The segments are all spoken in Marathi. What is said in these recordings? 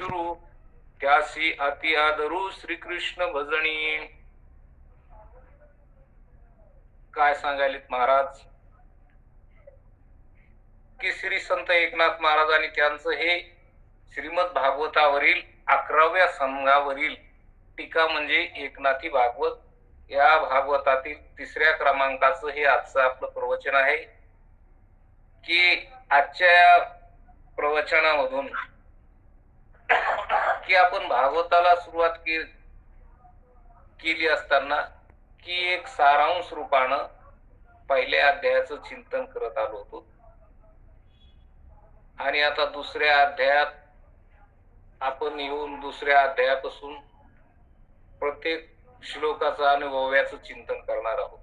शुरू त्यासी अति आदरू श्रीकृष्ण भजणी. काय सांगायलेत महाराज की श्री संत एकनाथ महाराज आणि त्यांचं हे श्रीमद भागवतावरील 11व्या संघावरील टीका म्हणजे एकनाथी भागवत या भागवतातील 3ऱ्या क्रमांकाचं हे आजचं आपलं प्रवचन आहे. की आजच्या प्रवचनामधून की आपण भागवताला सुरुवात केली असताना की एक सारांश रूपानं पहिल्या अध्यायाचं चिंतन करत आलो होतो आणि आता दुसऱ्या अध्यायात आपण येऊन दुसऱ्या अध्यायापासून प्रत्येक श्लोकाचं आणि ओव्याचं चिंतन करणार आहोत.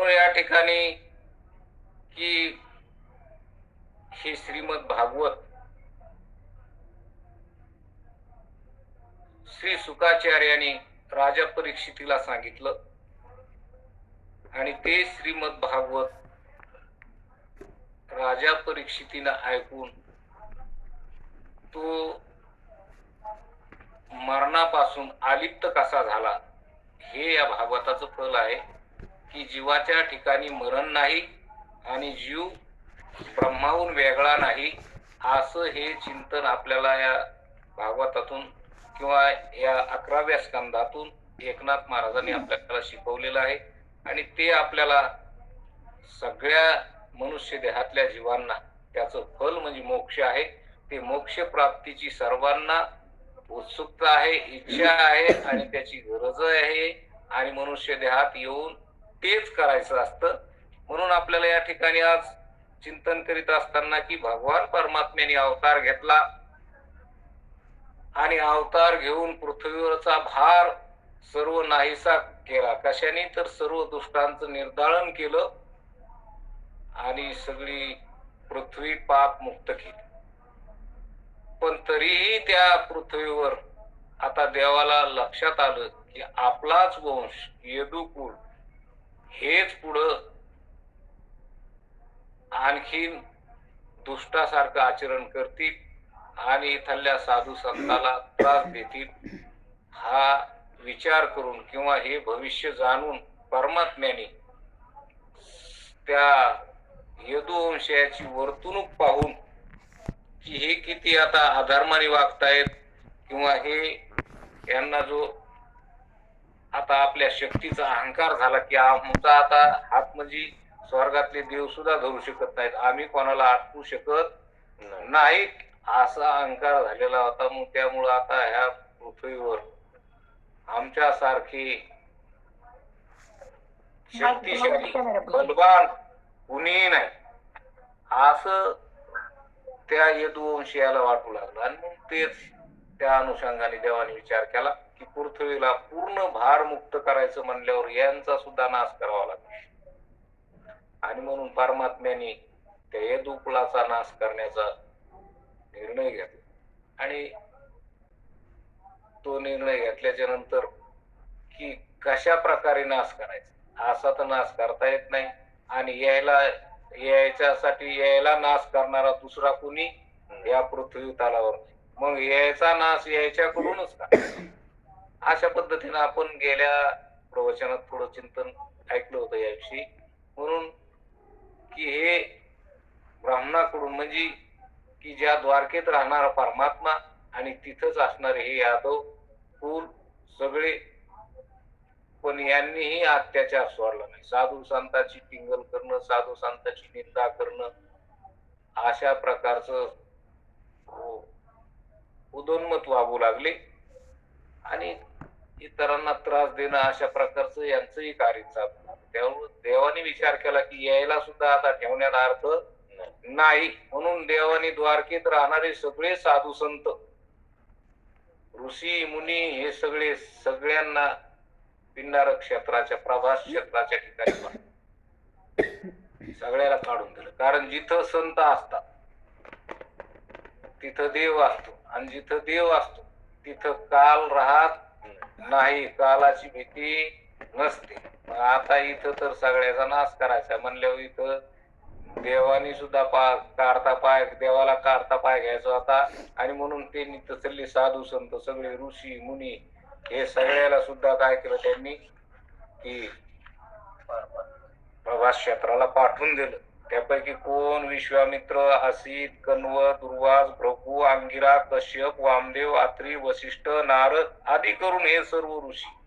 या ठिकाणी की हे श्रीमद भागवत श्री शुकाचार्यांनी राजा परीक्षितीला सांगितलं आणि ते श्रीमद भागवत राजा परीक्षितीनं ऐकून तो मरणापासून अलिप्त कसा झाला हे या भागवताचं फल आहे. की जीवाच्या ठिकाणी मरण नाही आणि जीव ब्रह्माहून वेगळा नाही असं हे चिंतन आपल्याला या भागवतातून किंवा या 11व्या स्कंदातून एकनाथ महाराजांनी आपल्याला शिकवलेलं आहे. आणि ते आपल्याला सगळ्या मनुष्य देहातल्या जीवांना त्याचं फल म्हणजे मोक्ष आहे. ते मोक्ष प्राप्तीची सर्वांना उत्सुकता आहे, इच्छा आहे आणि त्याची गरज आहे आणि मनुष्य देहात येऊन तेच करायचं असतं. म्हणून आपल्याला या ठिकाणी आज चिंतन करीत असताना की भगवान परमात्म्याने अवतार घेतला आणि अवतार घेऊन पृथ्वीवरचा भार सर्व नाहीसा केला. कशाने तर सर्व दुष्टांचं निर्दाळन केलं आणि सगळी पृथ्वी पाप मुक्त केली. पण तरीही त्या पृथ्वीवर आता देवाला लक्षात आलं की आपलाच वंश यदुकुल हेच पुढं आणखीन दुष्टासारखं आचरण करतील आणि इथल्या साधू संताला त्रास देतील. हा विचार करून किंवा हे भविष्य जाणून परमात्म्याने त्या यदुवंशाची वर्तणूक पाहून की हे किती आता अधर्माने वागतायत किंवा हे यांना जो आता आपल्या शक्तीचा अहंकार झाला की आमचा आता हात म्हणजे स्वर्गातले देव सुद्धा धरू शकत नाहीत, आम्ही कोणाला आटवू शकत नाही असा अहंकार झालेला होता. मग त्यामुळं आता ह्या पृथ्वीवर आमच्या सारखी शक्तिशाली बलवान कुणीही नाही असं त्या यदुवंशीयाला वाटू लागलं. आणि मग तेच त्या अनुषंगाने देवाने विचार केला की पृथ्वीला पूर्ण भार मुक्त करायचं म्हणल्यावर यांचा सुद्धा नाश करावा लागेल. आणि म्हणून परमात्म्याने त्या यदुकुलाचा नाश करण्याचा निर्णय घेतला. आणि तो निर्णय घेतल्याच्या नंतर की कशा प्रकारे नाश करायचा असा तर नाश करता येत नाही आणि यायला नाश करणारा दुसरा कोणी या पृथ्वी तलावर नाही. मग यायचा नाश यायच्याकडूनच का अशा पद्धतीने आपण गेल्या प्रवचनात थोडं चिंतन ऐकलं होतं याविषयी. म्हणून की हे ब्राह्मणाकडून म्हणजे की ज्या द्वारकेत राहणारा परमात्मा आणि तिथंच असणारे हे यादव कुल सगळे पण यांनीही अत्याचार सोडला नाही. साधू संतांची टिंगल करणं, साधू संतांची निंदा करणं अशा प्रकारचं उदोन्मत वागू लागले आणि इतरांना त्रास देणं अशा प्रकारचं यांचंही कार्य चालू. त्यामुळे देवाने विचार केला की यायला सुद्धा आता ठेवण्यात अर्थ नाही. म्हणून देवाने द्वारकेत राहणारे सगळे साधू संत ऋषी मुनी हे सगळ्यांना पिंडार क्षेत्राच्या प्रभास क्षेत्राच्या ठिकाणी सगळ्याला काढून दिलं. कारण जिथं संत असतात तिथं देव असतो आणि जिथं देव असतो तिथं काल राहत नाही, कालाची भीती नसते. आता इथं तर सगळ्याचा नाश करायचा म्हणल्यावर इथं देवानी सुद्धा काढता पाय, देवाला काढता पाय घ्यायचा होता, आणि म्हणून ते तसले साधू संत सगळे ऋषी मुनी हे सगळ्याला सुद्धा काय केलं त्यांनी की प्रभास क्षेत्राला पाठवून दिलं. त्यापैकी कोण? विश्वामित्र, असित, कण्व, दुर्वास, भृगु, अंगिरा, कश्यप, वामदेव, अत्री, वसिष्ठ, नारद आदी करून हे सर्व ऋषी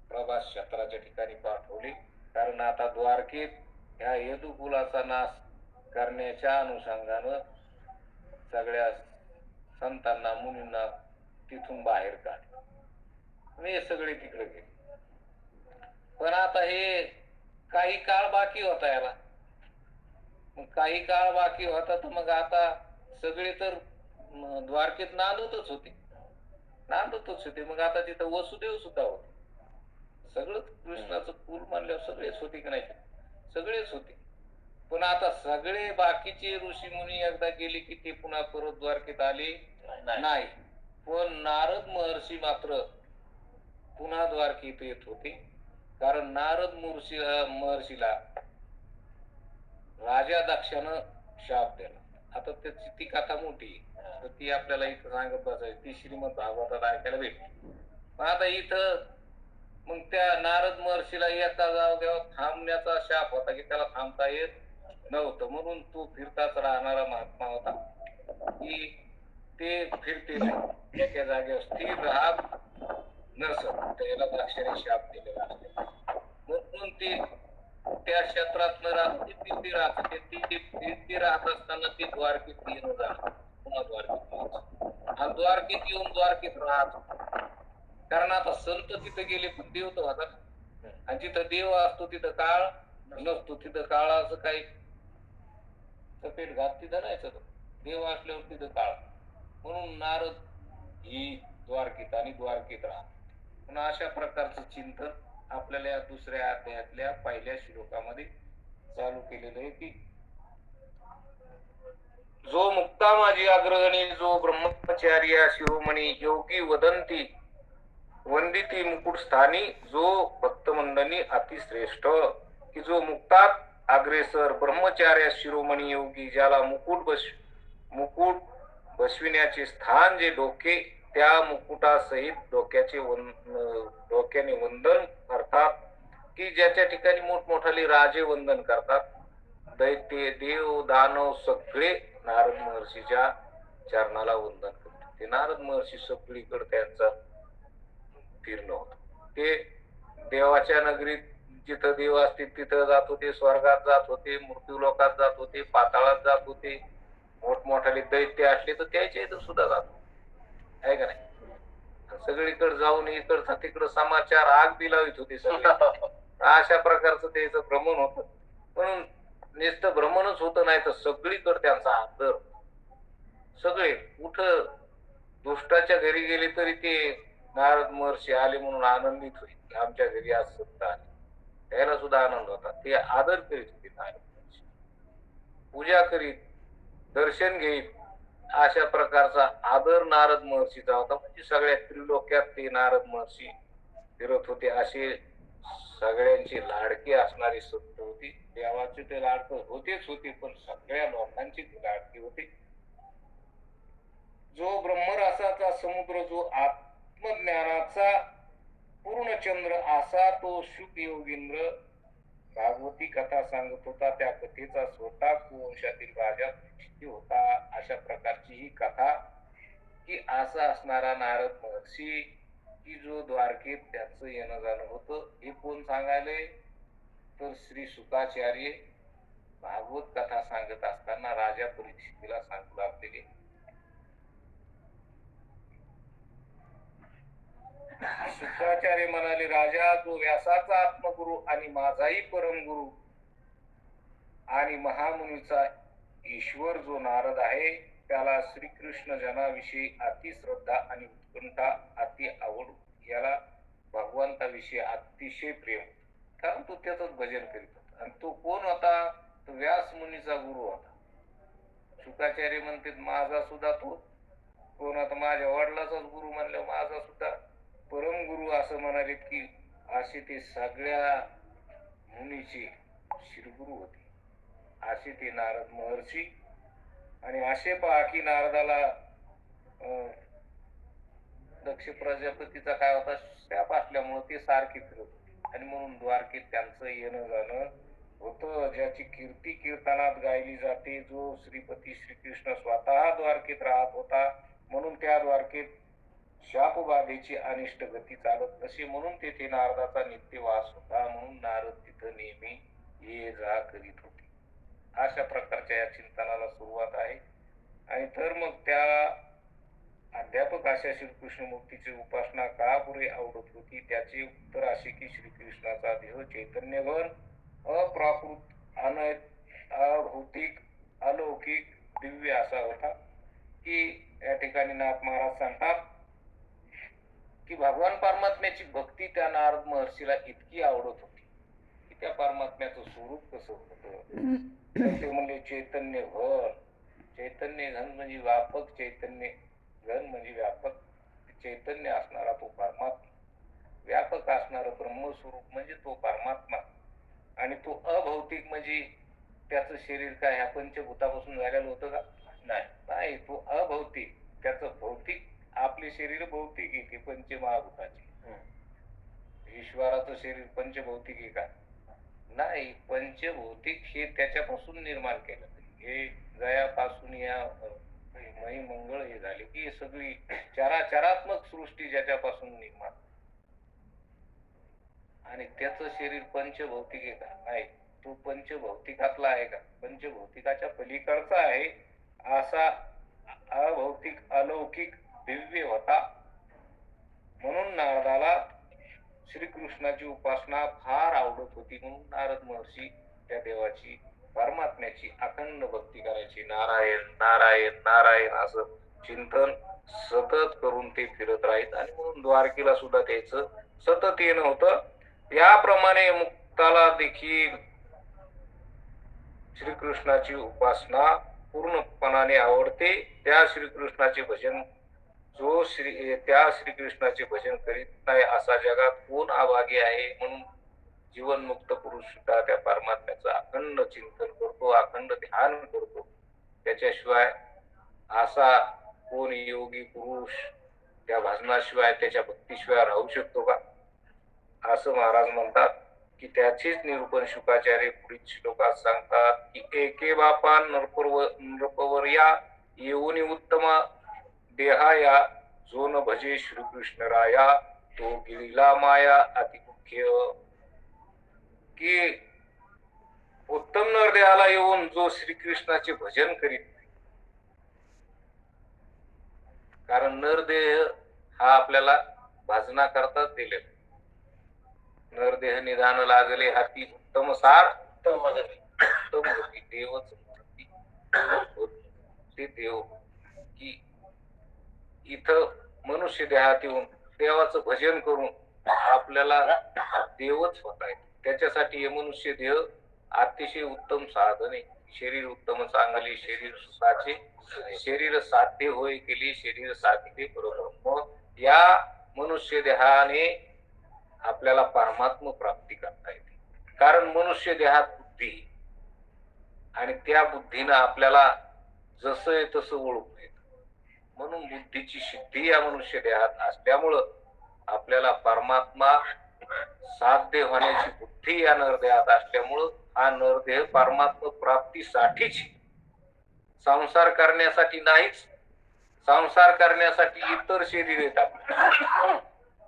प्रभास क्षेत्राच्या ठिकाणी पाठवले. कारण आता द्वारकेत ह्या यदुकुलाचा नाश करण्याच्या अनुषंगानं सगळ्या संतांना मुनींना तिथून बाहेर काढले. हे सगळे तिकडे गेले. पण आता हे काही काळ बाकी होता याला. मग काही काळ बाकी होता तर मग आता सगळे तर द्वारकेत नांदतच होते. मग आता तिथं वसुदेव सुद्धा होते. सगळंच कृष्णाचं कुल मानल्यावर सगळेच होते की नाही? सगळेच होते. पण आता सगळे बाकीचे ऋषी मुनी एकदा गेले की ते पुन्हा परत द्वारकेत आले नाही. पण नारद महर्षी मात्र पुन्हा द्वारकेत येत होते. कारण नारद महर्षीला राजा दक्षानं शाप दिला. आता त्याची ती कथा मोठी, तर ती आपल्याला इथं सांगत बसायची. ती श्रीमद भागवतात ऐकायला भेटली. पण आता इथं मग त्या नारद महर्षीला एका जागेवर थांबण्याचा शाप होता की त्याला थांबता येत नव्हतं. म्हणून तो फिरताच राहणारा महात्मा होता की ते फिरते नाही, एका जागेवर स्थिर राहत नसत. त्याला दक्षाने शाप दिलेला असते. म्हणून ते त्या क्षेत्रात न राहत ते फिरती राहत. ते फिरती राहत असताना ते द्वारकेत येऊन जाणार, पुन्हा द्वारकेत यायचं, आणि द्वारकेत येऊन द्वारकेत राहत. कारण आता संत तिथं गेले पण देव तर होता, आणि जिथं देव असतो तिथं काळ नसतो. तिथं काळाचं काही सपेट घात तिथं नाही सर. देव असल्यावर तिथं काळ. म्हणून नारद ही द्वारकेत आणि द्वारकेत राहत. पण अशा प्रकारचं चिंतन आपल्याला या दुसऱ्या अध्यायातल्या पहिल्या श्लोकामध्ये चालू केलेलं आहे की जो मुक्ता माझी अग्रगणी, जो ब्रह्मचार्य शिरोमणी योगी वदंती वंदिती मुकुट स्थानी, जो भक्त मंडळी अतिश्रेष्ठ, की जो मुक्तात अग्रेसर ब्रह्मचार्य शिरोमणी योगी, ज्याला मुकुट बसविण्याचे स्थान जे डोके, त्या मुकुटासहित डोक्याने वंदन करतात, की ज्याच्या ठिकाणी मोठमोठाले राजे वंदन करतात. दैत्य देव दानव सगळे नारद महर्षीच्या चरणाला वंदन करतात. ते नारद महर्षी सगळीकडे त्यांचा फिरणं होत. ते देवाच्या नगरीत जिथं देव असतील तिथं जात होते, स्वर्गात जात होते, मृत्यू लोकात जात होते, पाताळात जात होते. मोठमोठाले दैत्य असले तर त्याच्या इथं सुद्धा जात आहे का नाही? सगळीकडे जाऊन इकडचा तिकडं समाचार आग बी लावित होते सगळे. अशा प्रकारचं त्याचं भ्रमण होत. म्हणून नुसतं भ्रमणच होत नाही तर सगळीकडे त्यांचा आदर. सगळे कुठं दुष्टाच्या घरी गेले तरी ते नारद महर्षी आले म्हणून आनंदित होईल, आमच्या घरी आज सत्ता आली, त्याला सुद्धा आनंद होता. ते आदर करीत होते, नारद महर्षी पूजा करीत, दर्शन घेत. अशा प्रकारचा आदर नारद महर्षीचा होता. म्हणजे सगळ्या त्रिलोक्यात ते नारद महर्षी फिरत होते. असे सगळ्यांची लाडकी असणारी सत्य होती. देवाचे ते लाडकं होतेच होते, पण सगळ्या लोकांची ती लाडकी होती. जो ब्रह्मरसाचा समुद्र, जो आत्मज्ञानाचा पूर्णचंद्र, असा तो शुक योगींद्र भागवती कथा सांगत होता. त्या कथेचा स्वतः कुवंशातील राजा परीक्षित होता. अशा प्रकारची ही कथा, की असा असणारा नारद महर्षी, की जो द्वारकेत त्याचं येणं जाणं होतं. हे कोण सांगायले तर श्री शुकाचार्य भागवत कथा सांगत असताना राजा परीक्षितीला सांगू लागलेले. शुक्राचार्य म्हणाले, राजा, जो व्यासाचा आत्मगुरु आणि माझाही परमगुरु आणि महामुनीचा ईश्वर जो नारद आहे, त्याला श्रीकृष्ण जनाविषयी अति श्रद्धा आणि उत्कंठा, अति आवड. याला भगवंताविषयी अतिशय प्रेम, कारण तो त्याच भजन करीत होता. आणि तो कोण होता? तो व्यास मुनीचा गुरु होता. शुकाचार्य म्हणते, माझा सुद्धा तो कोण होता? माझ्या वडिलाचाच गुरु म्हणलं, माझा सुद्धा परम गुरु असं म्हणाले. की असे ते सगळ्या मुनीचे श्रीगुरु होते. असे ते नारद महर्षी. आणि असे पहा की नारदाला दक्ष प्रजापतीचा काय होता, शाप असल्यामुळे ते सारखे फिरत होते आणि म्हणून द्वारकेत त्यांचं येणं जाणं होतं. ज्याची कीर्ती कीर्तनात गायली जाते, जो श्रीपती श्रीकृष्ण स्वतः द्वारकेत राहत होता, म्हणून त्या द्वारकेत शापबाधेची अनिष्ट गती चालत नसे, म्हणून तेथे नारदाचा नित्यवास होता, म्हणून नारद तिथं नेहमी ये जा करीत होते. अशा प्रकारच्या या चिंतनाला सुरुवात आहे. आणि तर मग त्या अध्यापक अशा श्रीकृष्ण मूर्तीची उपासना का पुरे आवडत होती, त्याचे उत्तर असे की श्रीकृष्णाचा देह चैतन्यघन, अप्राकृत, अभौतिक, अलौकिक, दिव्य असा होता. की या ठिकाणी नाथ महाराज सांगतात की भगवान परमात्म्याची भक्ती त्या नारद महर्षीला इतकी आवडत होती की त्या परमात्म्याचं स्वरूप कसं होतं, तर ते म्हणजे चैतन्य घन. चैतन्य घन म्हणजे व्यापक, चैतन्य घन म्हणजे व्यापक चैतन्य असणारा तो परमात्मा, व्यापक असणारा ब्रह्मस्वरूप म्हणजे तो परमात्मा. आणि तो अभौतिक म्हणजे त्याचं शरीर काय ह्या पंचभूतापासून झालेलं होतं का? नाही, तो अभौतिक. त्याचं भौतिक, आपले शरीर भौतिक आहे, पंचमहाभूताचे. ईश्वराचं शरीर पंचभौतिक आहे का? नाही, पंचभौतिक हे त्याच्यापासून निर्माण केलं. हे जयापासून या मही मंगळ हे झाले की सगळी चराचरात्मक सृष्टी ज्याच्यापासून निर्माण. आणि त्याचं शरीर पंचभौतिक आहे का? नाही, तो पंचभौतिकातला आहे का? पंचभौतिकाच्या पलीकडचा आहे. असा अभौतिक, अलौकिक, दिव्य होता. म्हणून नारदाला श्रीकृष्णाची उपासना फार आवडत होती. म्हणून नारद महर्षी त्या देवाची, परमात्म्याची अखंड भक्ती करायची. नारायण नारायण नारायण असं चिंतन सतत करून ते फिरत राहीत. आणि म्हणून द्वारकेला सुद्धा त्याचं सतत येणं होतं. याप्रमाणे मुक्ताला देखील श्रीकृष्णाची उपासना पूर्णपणाने आवडते. त्या श्रीकृष्णाचे भजन, जो त्या श्रीकृष्णाचे भजन करीत नाही असा जगात कोण अभागी आहे. म्हणून जीवनमुक्त पुरुष सुद्धा त्या परमात्म्याचं अखंड चिंतन करतो, अखंड ध्यान करतो. त्याच्याशिवाय असा कोण योगी पुरुष त्या भजनाशिवाय, त्याच्या भक्तीशिवाय राहू शकतो का? असं महाराज म्हणतात. की त्याचेच निरूपण शुकाचार्य पुढील श्लोकात सांगतात की एके बापा नृपवर्या येऊनी उत्तमा देहाया, जो न भजे श्रीकृष्ण राया, तो गिळीला माया अतिमुख्य. की उत्तम नरदेहाला येऊन जो श्रीकृष्णाचे भजन करीत नाही, कारण नरदेह हा आपल्याला भाजना करताच दिलेला. नरदेह निधान लागले हाती उत्तम सार, उत्तम होती देवच मूर्ती ते देव. की इथं मनुष्य देहात येऊन देवाचं भजन करून आपल्याला देवच होत आहे. त्याच्यासाठी हे मनुष्य देह अतिशय उत्तम साधन आहे. शरीर उत्तम चांगले शरीर सुखाचे, शरीर साध्य होय केली शरीर साध्य बरोबर. मग या मनुष्य देहाने आपल्याला परमात्मा प्राप्ती करता येते. कारण मनुष्य देहात बुद्धी, आणि त्या बुद्धीनं आपल्याला जसं आहे तसं ओळखू येत. म्हणून बुद्धीची सिद्धी या मनुष्य देहात असल्यामुळं आपल्याला परमात्मा साध्य होण्याची बुद्धी या नरदेहात असल्यामुळं हा नरदेह परमात्मा प्राप्तीसाठीच, संसार करण्यासाठी नाहीच. संसार करण्यासाठी इतर शरीर येतात.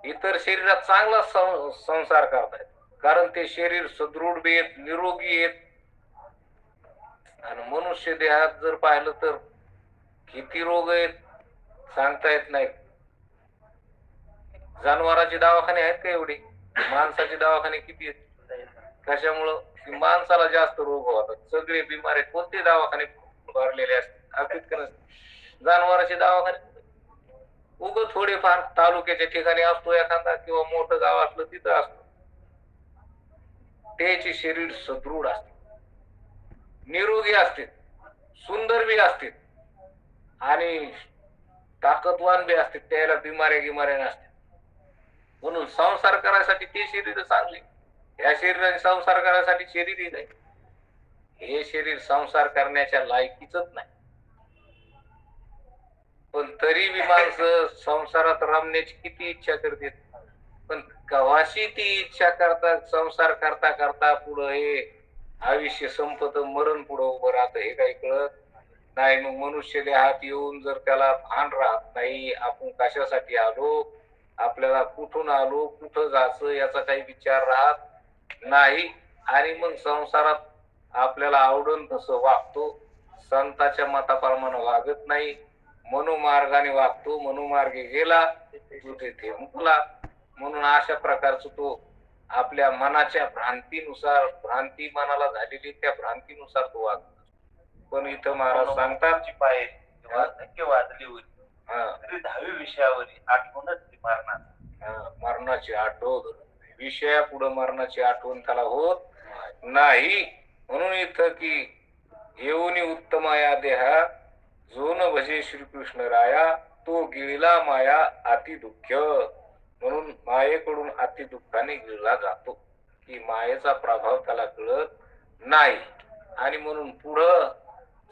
इतर शरीरात चांगला संसार करतायत, कारण ते शरीर सदृढ बी आहेत, निरोगी आहेत. आणि मनुष्य देहात जर पाहिलं तर किती रोग आहेत सांगता येत नाही. जनावरांचे दवाखाने आहेत का एवढे? माणसाचे दवाखाने किती आहेत? कशामुळं? माणसाला जास्त रोग होतात. सगळे बिमार आहेत, कोणते दवाखाने भरलेले असतात. जनावरांचे दवाखाने उग थोडेफार तालुक्याच्या ठिकाणी असतो एखादा, किंवा मोठं गाव असलं तिथं असतो. त्याचे शरीर सदृढ असते, निरोगी असते, सुंदर बी असते, आणि ताकदवान बी असते. त्याला बिमाऱ्या नसतात. म्हणून संसार करायसाठी ते शरीर चांगले. या शरीराने संसार करायसाठी शरीर नाही. हे शरीर संसार करण्याच्या लायकीच नाही, पण तरी बी माणसं संसारात रमण्याची किती इच्छा करते, पण कवाशी ती इच्छा करता संसार करता करता पुढं हे आयुष्य संपत, मरण पुढं उभं राहतं हे काही कळत नाही. मग मनुष्य देहात येऊन जर त्याला भान राहत नाही, आपण कशासाठी आलो, आपल्याला कुठून आलो, कुठं जायचं याचा काही विचार राहत नाही, आणि मग संसारात आपल्याला आवडून तसं वागतो, संतांच्या मताप्रमाणे वागत नाही, मनोमार्गाने वागतो, मनोमार्गे गेला तो तिथे मुकला. म्हणून अशा प्रकारचा तो आपल्या मनाच्या भ्रांतीनुसार, भ्रांती मनाला झालेली त्या भ्रांतीनुसार तो वागतो. पण इथं महाराज सांगतात पाय धक्के वाजली होती तरी 10वी विषयावरील आठवणच मरणाची आठवण, विषयापुढे मरणाची आठवण त्याला होत नाही. म्हणून इथं की येऊनी उत्तम या देहा जो न भजे श्रीकृष्ण राया तो गिळला माया अति दुःख. म्हणून मायेकडून अति दुःखाने गिळला जातो, की मायेचा प्रभाव त्याला कळत नाही, आणि म्हणून पुढं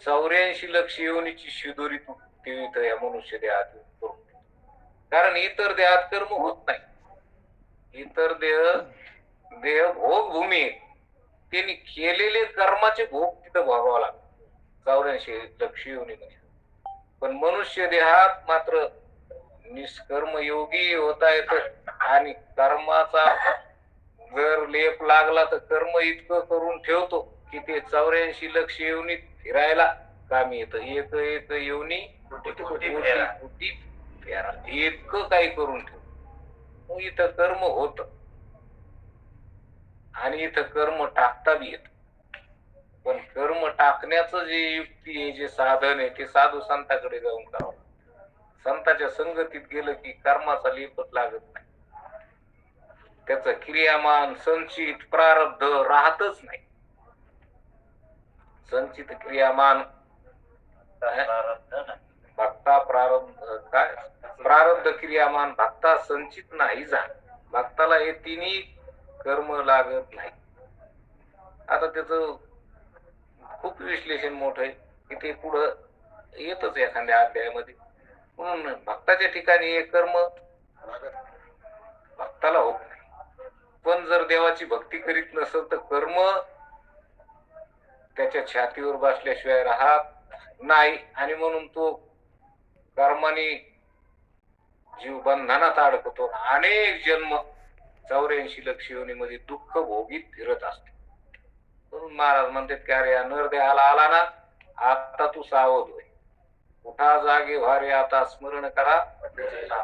84 लक्ष योनीची शिदोरी तुटते या मनुष्य देहात करून. कारण इतर देहात कर्म होत नाही, इतर देह भोग भूमी आहे, त्यांनी केलेले कर्माचे भोग तिथं भोगावं लागतात 84 लक्ष योनीमध्ये. पण मनुष्य देहात मात्र निष्कर्म योगी होता येत, आणि कर्माचा जर लेप लागला तर कर्म इतकं करून ठेवतो की ते 84 लक्ष योनीत फिरायला कामी येतं. एक एक योनी कोटी फेरा, इतकं काही करून ठेव. इथं कर्म होत, आणि इथं कर्म टाकता बी येत. पण कर्म टाकण्याचं जे युक्ती आहे, जे साधन आहे, ते साधू संतांकडे जाऊन करावं. संतांच्या संगतीत गेलं की कर्माचा लेपच लागत नाही, त्याचं क्रियामान संचित प्रारब्ध राहतच नाही. संचित क्रियामान भक्ता प्रारब्ध काय, प्रारब्ध क्रियामान भक्ता संचित नाही झाला. भक्ताला हे तिन्ही कर्म लागत नाही. आता त्याच खूप विश्लेषण मोठं आहे की ते पुढं येतच एखाद्या अध्यायामध्ये. म्हणून भक्ताच्या ठिकाणी हे कर्म भक्ताला होत नाही. पण जर देवाची भक्ती करीत नसेल तर कर्म त्याच्या छातीवर बसल्याशिवाय राहत नाही, आणि म्हणून तो कर्माने जीव बंधनात अडकतो, अनेक जन्म 84 लक्ष योनीमध्ये दुःख भोगीत फिरत असतो. म्हणून महाराज म्हणतात की अरे नरदेहाला आला ना, आता तू सावध होय, उठा जागे व्हारे आता स्मरण करा,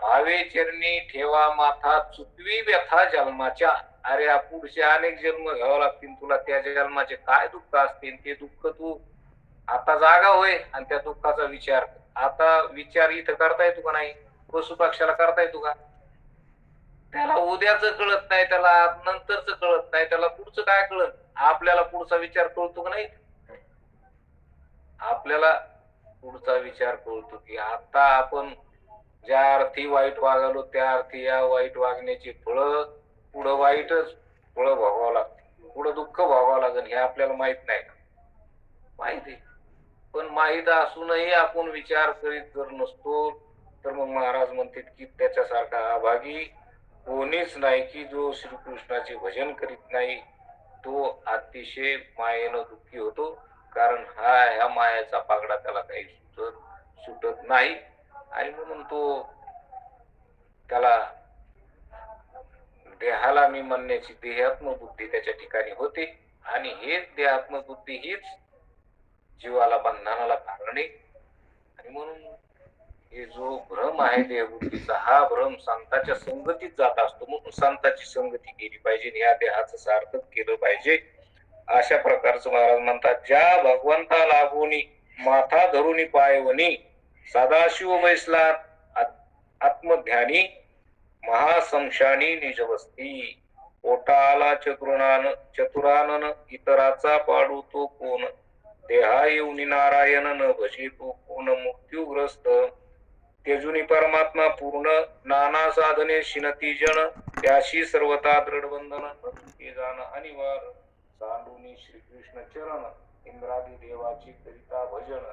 भावे चरणी ठेवा माथा चुकवी व्यथा जन्माच्या. अरे पुढचे अनेक जन्म घ्यावं लागतील तुला, त्या जन्माचे काय दुःख असतील ते दुःख तू आता जागा होय, आणि त्या दुःखाचा विचार. आता विचार इथं करता येतो का नाही, पशु पक्षाला करता येतो का? त्याला उद्याच कळत नाही, त्याला नंतरच कळत नाही, त्याला पुढचं काय कळत. आपल्याला पुढचा विचार कळतो का नाही? आपल्याला पुढचा विचार कळतो की आता आपण ज्या अर्थी वाईट वागलो त्या अर्थी या वाईट वागण्याची फळं पुढं वाईटच फळं भोगावं लागते, पुढं दुःख भोगावं लागेल. हे आपल्याला माहित नाही का? माहिती, पण माहित असूनही आपण विचार करीत जर नसतो तर मग महाराज म्हणतात की त्याच्यासारखा अभागी कोणीच नाही, की जो श्रीकृष्णाचे भजन करीत नाही तो अतिशय मायेनं दुःखी होतो. कारण ह्या मायाचा पागडा त्याला काही सुटत नाही, आणि म्हणून तो त्याला देहाला मी म्हणण्याची देहात्म बुद्धी त्याच्या ठिकाणी होते, आणि हेच देहात्म बुद्धी हीच जीवाला बंधनाला कारण आहे. आणि म्हणून हे जो भ्रम आहे देहबुद्धीचा, हा भ्रम संतांच्या संगतीत जात असतो. म्हणून संतांची संगती केली पाहिजे, या देहाचं सार्थक केलं पाहिजे. अशा प्रकारचं महाराज म्हणतात, ज्या भगवंता लागूनी माथा धरुनी पायवनी सदाशिव बैसला आत्मध्यानी महासंशानी निजवस्ती. पोटा आला चतुरानन इतराचा पाडू तो कोण, देहा येऊनी नारायण न भजे तो कोण, मृत्यूग्रस्त तेजुनी परमात्मा पूर्ण नाना साधने शिनती जन, त्याशी सर्वता दृढ बंधन जाण अनिवार्य सांडूनी श्रीकृष्ण चरण इंद्रादी देवाची करिता भजन,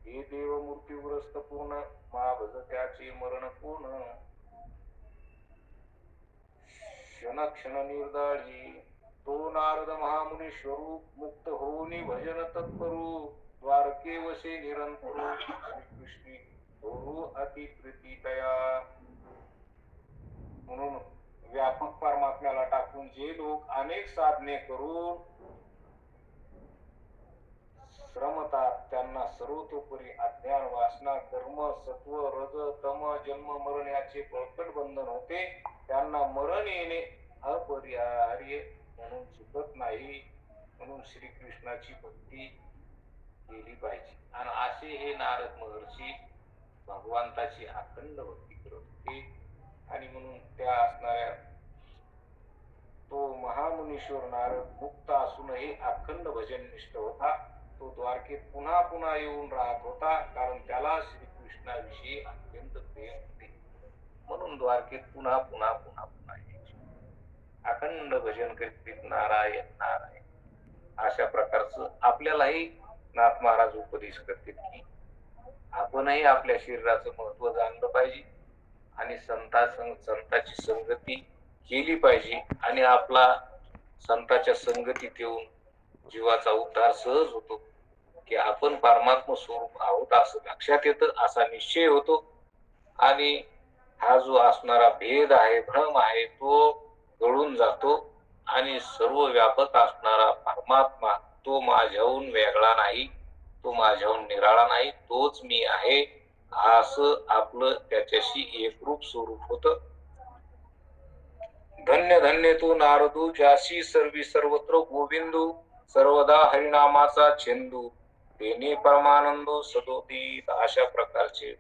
हे देव मृत्यूग्रस्त पूर्ण, मा भज त्याचे मरण पूर्ण. क्षण क्षण निर्दाळी तो नारद महामुनी स्वरूप, मुक्त होऊनी भजन तत्परू, द्वारके वसे निरंतर, श्रीकृष्णी होऊ अति प्रीती तया. म्हणून व्यापक परमात्म्याला टाकून जे लोक अनेक साधने करून श्रमतात, त्यांना सर्वतोपरी अज्ञान, वासना, कर्म, सत्व, रज, तम, जन्म मरण याचे बळकट बंधन होते. त्यांना मरण येणे अपरिहार्य म्हणून चुकत नाही. म्हणून श्रीकृष्णाची भक्ती केली पाहिजे. आणि असे हे नारद महर्षी भगवंताची अखंड भक्ती करत होते. आणि म्हणून त्या असणाऱ्या तो महामुनीश्वर नारद मुक्त असूनही अखंड भजननिष्ठ होता. तो द्वारकेत पुन्हा पुन्हा येऊन राहत होता, कारण त्याला श्रीकृष्णाविषयी अत्यंत प्रेम होते. म्हणून द्वारकेत पुन्हा पुन्हा पुन्हा पुन्हा यायचे. अखंड भजन करीत नारायण नारायण अशा प्रकारचं आपल्यालाही नाथ महाराज उपदेश करतात की आपणही आपल्या शरीराचं महत्व जाणलं पाहिजे आणि संताची संगती केली पाहिजे. आणि आपला संताच्या संगतीत येऊन जीवाचा उद्धार सहज होतो, की आपण परमात्मा स्वरूप आहोत असं लक्षात येतं, असा निश्चय होतो. आणि हा जो असणारा भेद आहे, भ्रम आहे, तो गळून जातो. आणि सर्व व्यापक असणारा परमात्मा तो माझ्याहून वेगळा नाही, तो माझ्याहून निराळा नाही, तोच मी आहे असं आपलं त्याच्याशी एकरूप स्वरूप होत. धन्य धन्य तो नारदू, ज्याशी सर्वी सर्वत्र गोविंदू, सर्वदा हरिनामाचा छेंदू, तेने परमानंदो सदोदित. अशा प्रकारचे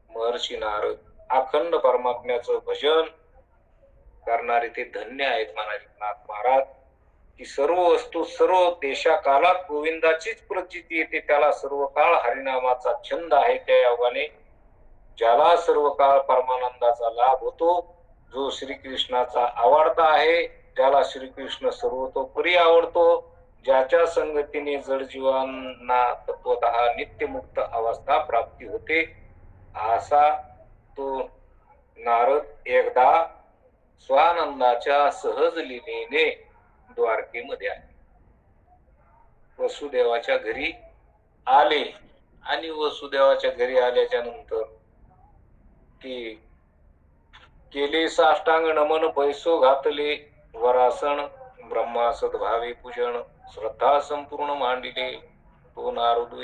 महर्षी नारद अखंड परमात्म्याचं भजन करणारे ते धन्य आहेत म्हणाले नाथ महाराज. की सर्व वस्तू सर्व देशाकालात गोविंदाचीच प्रचिती येते, त्याला सर्व काळ हरिनामाचा छंद आहे. त्या योगाने ज्याला सर्व काळ परमानंदाचा लाभ होतो, जो श्रीकृष्णाचा आवडता आहे, ज्याला श्रीकृष्ण सर्वतोपरी आवडतो, ज्याच्या संगतीने जडजीवांना तत्वतः नित्यमुक्त अवस्था प्राप्ती होते, असा तो नारद एकदा स्वानंदाच्या सहज लीलेने द्वारकेमध्ये आले. वसुदेवाच्या घरी आले. आणि वसुदेवाच्या घरी आल्याच्या नंतर ते केले साष्टांग नमन, पैसो घातले वरासन, ब्रह्मासद भावे पूजन, श्रद्धा संपूर्ण मांडिले. तो नारदू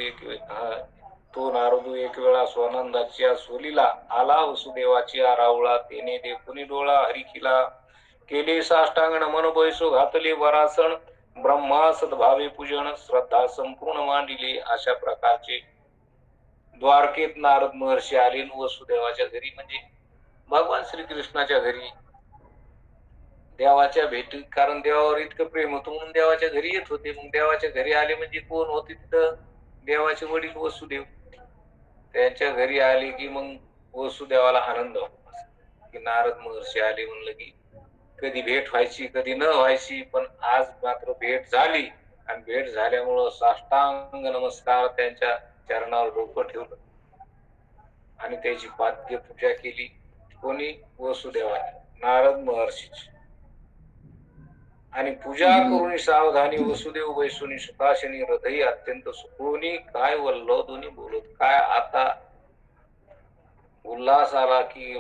एक वेळा स्वानंदाच्या सोलीला आला. वसुदेवाची आरावळा तेने देखुनी डोळा हरिकिला. केले साष्टांग नमन, पैसो घातले वरासन, ब्रह्मासद भावे पूजन, श्रद्धा संपूर्ण मांडिले. अशा प्रकारचे द्वारकेत नारद महर्षी आले वसुदेवाच्या घरी, म्हणजे भगवान श्रीकृष्णाच्या घरी देवाच्या भेटी. कारण देवावर इतकं प्रेम होतं म्हणून देवाच्या घरी येत होते. मग देवाच्या घरी आले म्हणजे कोण होते तिथं? देवाचे वडील वसुदेव. त्यांच्या घरी आले की मग वसुदेवाला आनंद होता की नारद महर्षी आले. म्हणलं की कधी भेट व्हायची कधी न व्हायची, पण आज मात्र भेट झाली. आणि भेट झाल्यामुळं साष्टांग नमस्कार त्यांच्या चरणावर डोकं ठेवलं आणि त्याची पाद्य पूजा केली. कोणी? वसुदेवाने, नारद महर्षीची. आणि पूजा करून सावधानी वसुदेव वैसुनी सुखाशनी हृदय अत्यंत सुखोनी. काय वल्लोदुनी बोलत. काय आता उल्हास आला की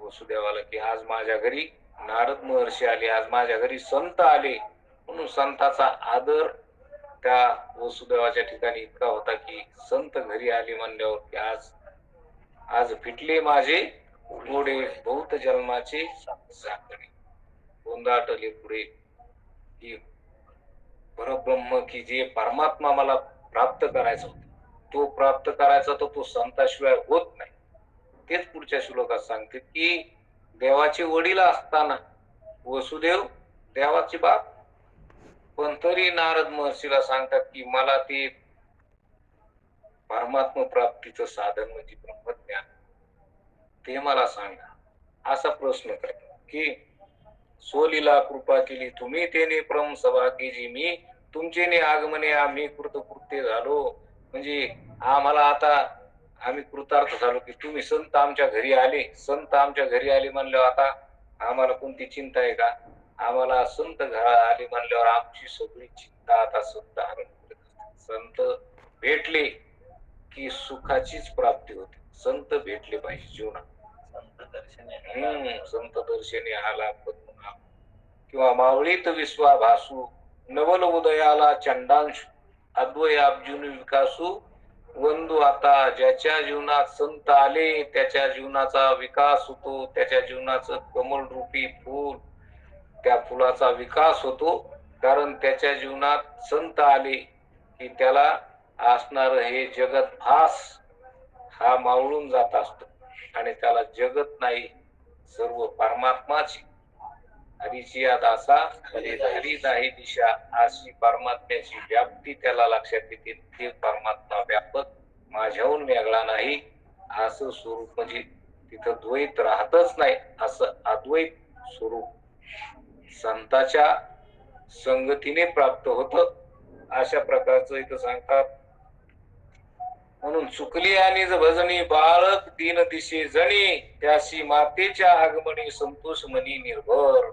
वसुदेवाला की आज माझ्या घरी नारद महर्षी आले, आज माझ्या घरी संत आले. म्हणून संताचा आदर त्या वसुदेवाच्या ठिकाणी इतका होता की संत घरी आले म्हणल्यावर की आज फिटले माझे गोडे बहुत जन्माचे साखरे. गोंदाटले पुढे की परब्रह्म की जे परमात्मा मला प्राप्त करायचा होता, तो प्राप्त करायचा तो संताशिवाय होत नाही. तेच पुढच्या श्लोकात सांगते की देवाचे वडील असताना वसुदेव देवाचे बाप, पण तरी नारद महर्षीला सांगतात की मला ते परमात्मा प्राप्तीचं साधन म्हणजे ब्रह्मज्ञान, ते मला सांगा. असा प्रश्न करतात की सोलीला कृपा केली तुम्ही, तेने परम सौभाग्यजी मी. तुमचे ने आगमने आम्ही कृतकृत्य झालो, म्हणजे आम्हाला आता आम्ही कृतार्थ झालो की तुम्ही संत आमच्या घरी आले. संत आमच्या घरी आले म्हणल्यावर आता आम्हाला कोणती चिंता आहे का? आम्हाला संत घरा आले म्हणल्यावर आमची सगळी चिंता आता संत हरण करत असतात. संत भेटले की सुखाचीच प्राप्ती होते. संत भेटले पाहिजे जीवनात. संत दर्शनी आला पद्मनाभ किंवा मावळीत विश्वाभासू नवल उदयाला चंडांश अद्वय अब्जुन विकासू वंदू आता ज्याच्या जीवनात संत आले त्याच्या जीवनाचा विकास होतो. त्याच्या जीवनाचं कमल रूपी फूल, त्या फुलाचा विकास होतो. कारण त्याच्या जीवनात संत आले की त्याला असणार हे जगत भास हा मावळून जात असतो आणि त्याला जगत नाही, सर्व परमात्माची हरीची या दासा हरी नाही दिशा अशी परमात्म्याची व्याप्ती त्याला लक्षात येते. ते परमात्मा व्यापक माझ्याहून वेगळा नाही असं स्वरूप, म्हणजे तिथं द्वैत राहतच नाही असं अद्वैत स्वरूप संताच्या संगतीने प्राप्त होत. अशा प्रकारचं इथं सांगतात. म्हणून चुकली आणि भजनी बाळक दीन दिशे जणी त्याशी मातेच्या आगमनी संतोष मनी निर्भर.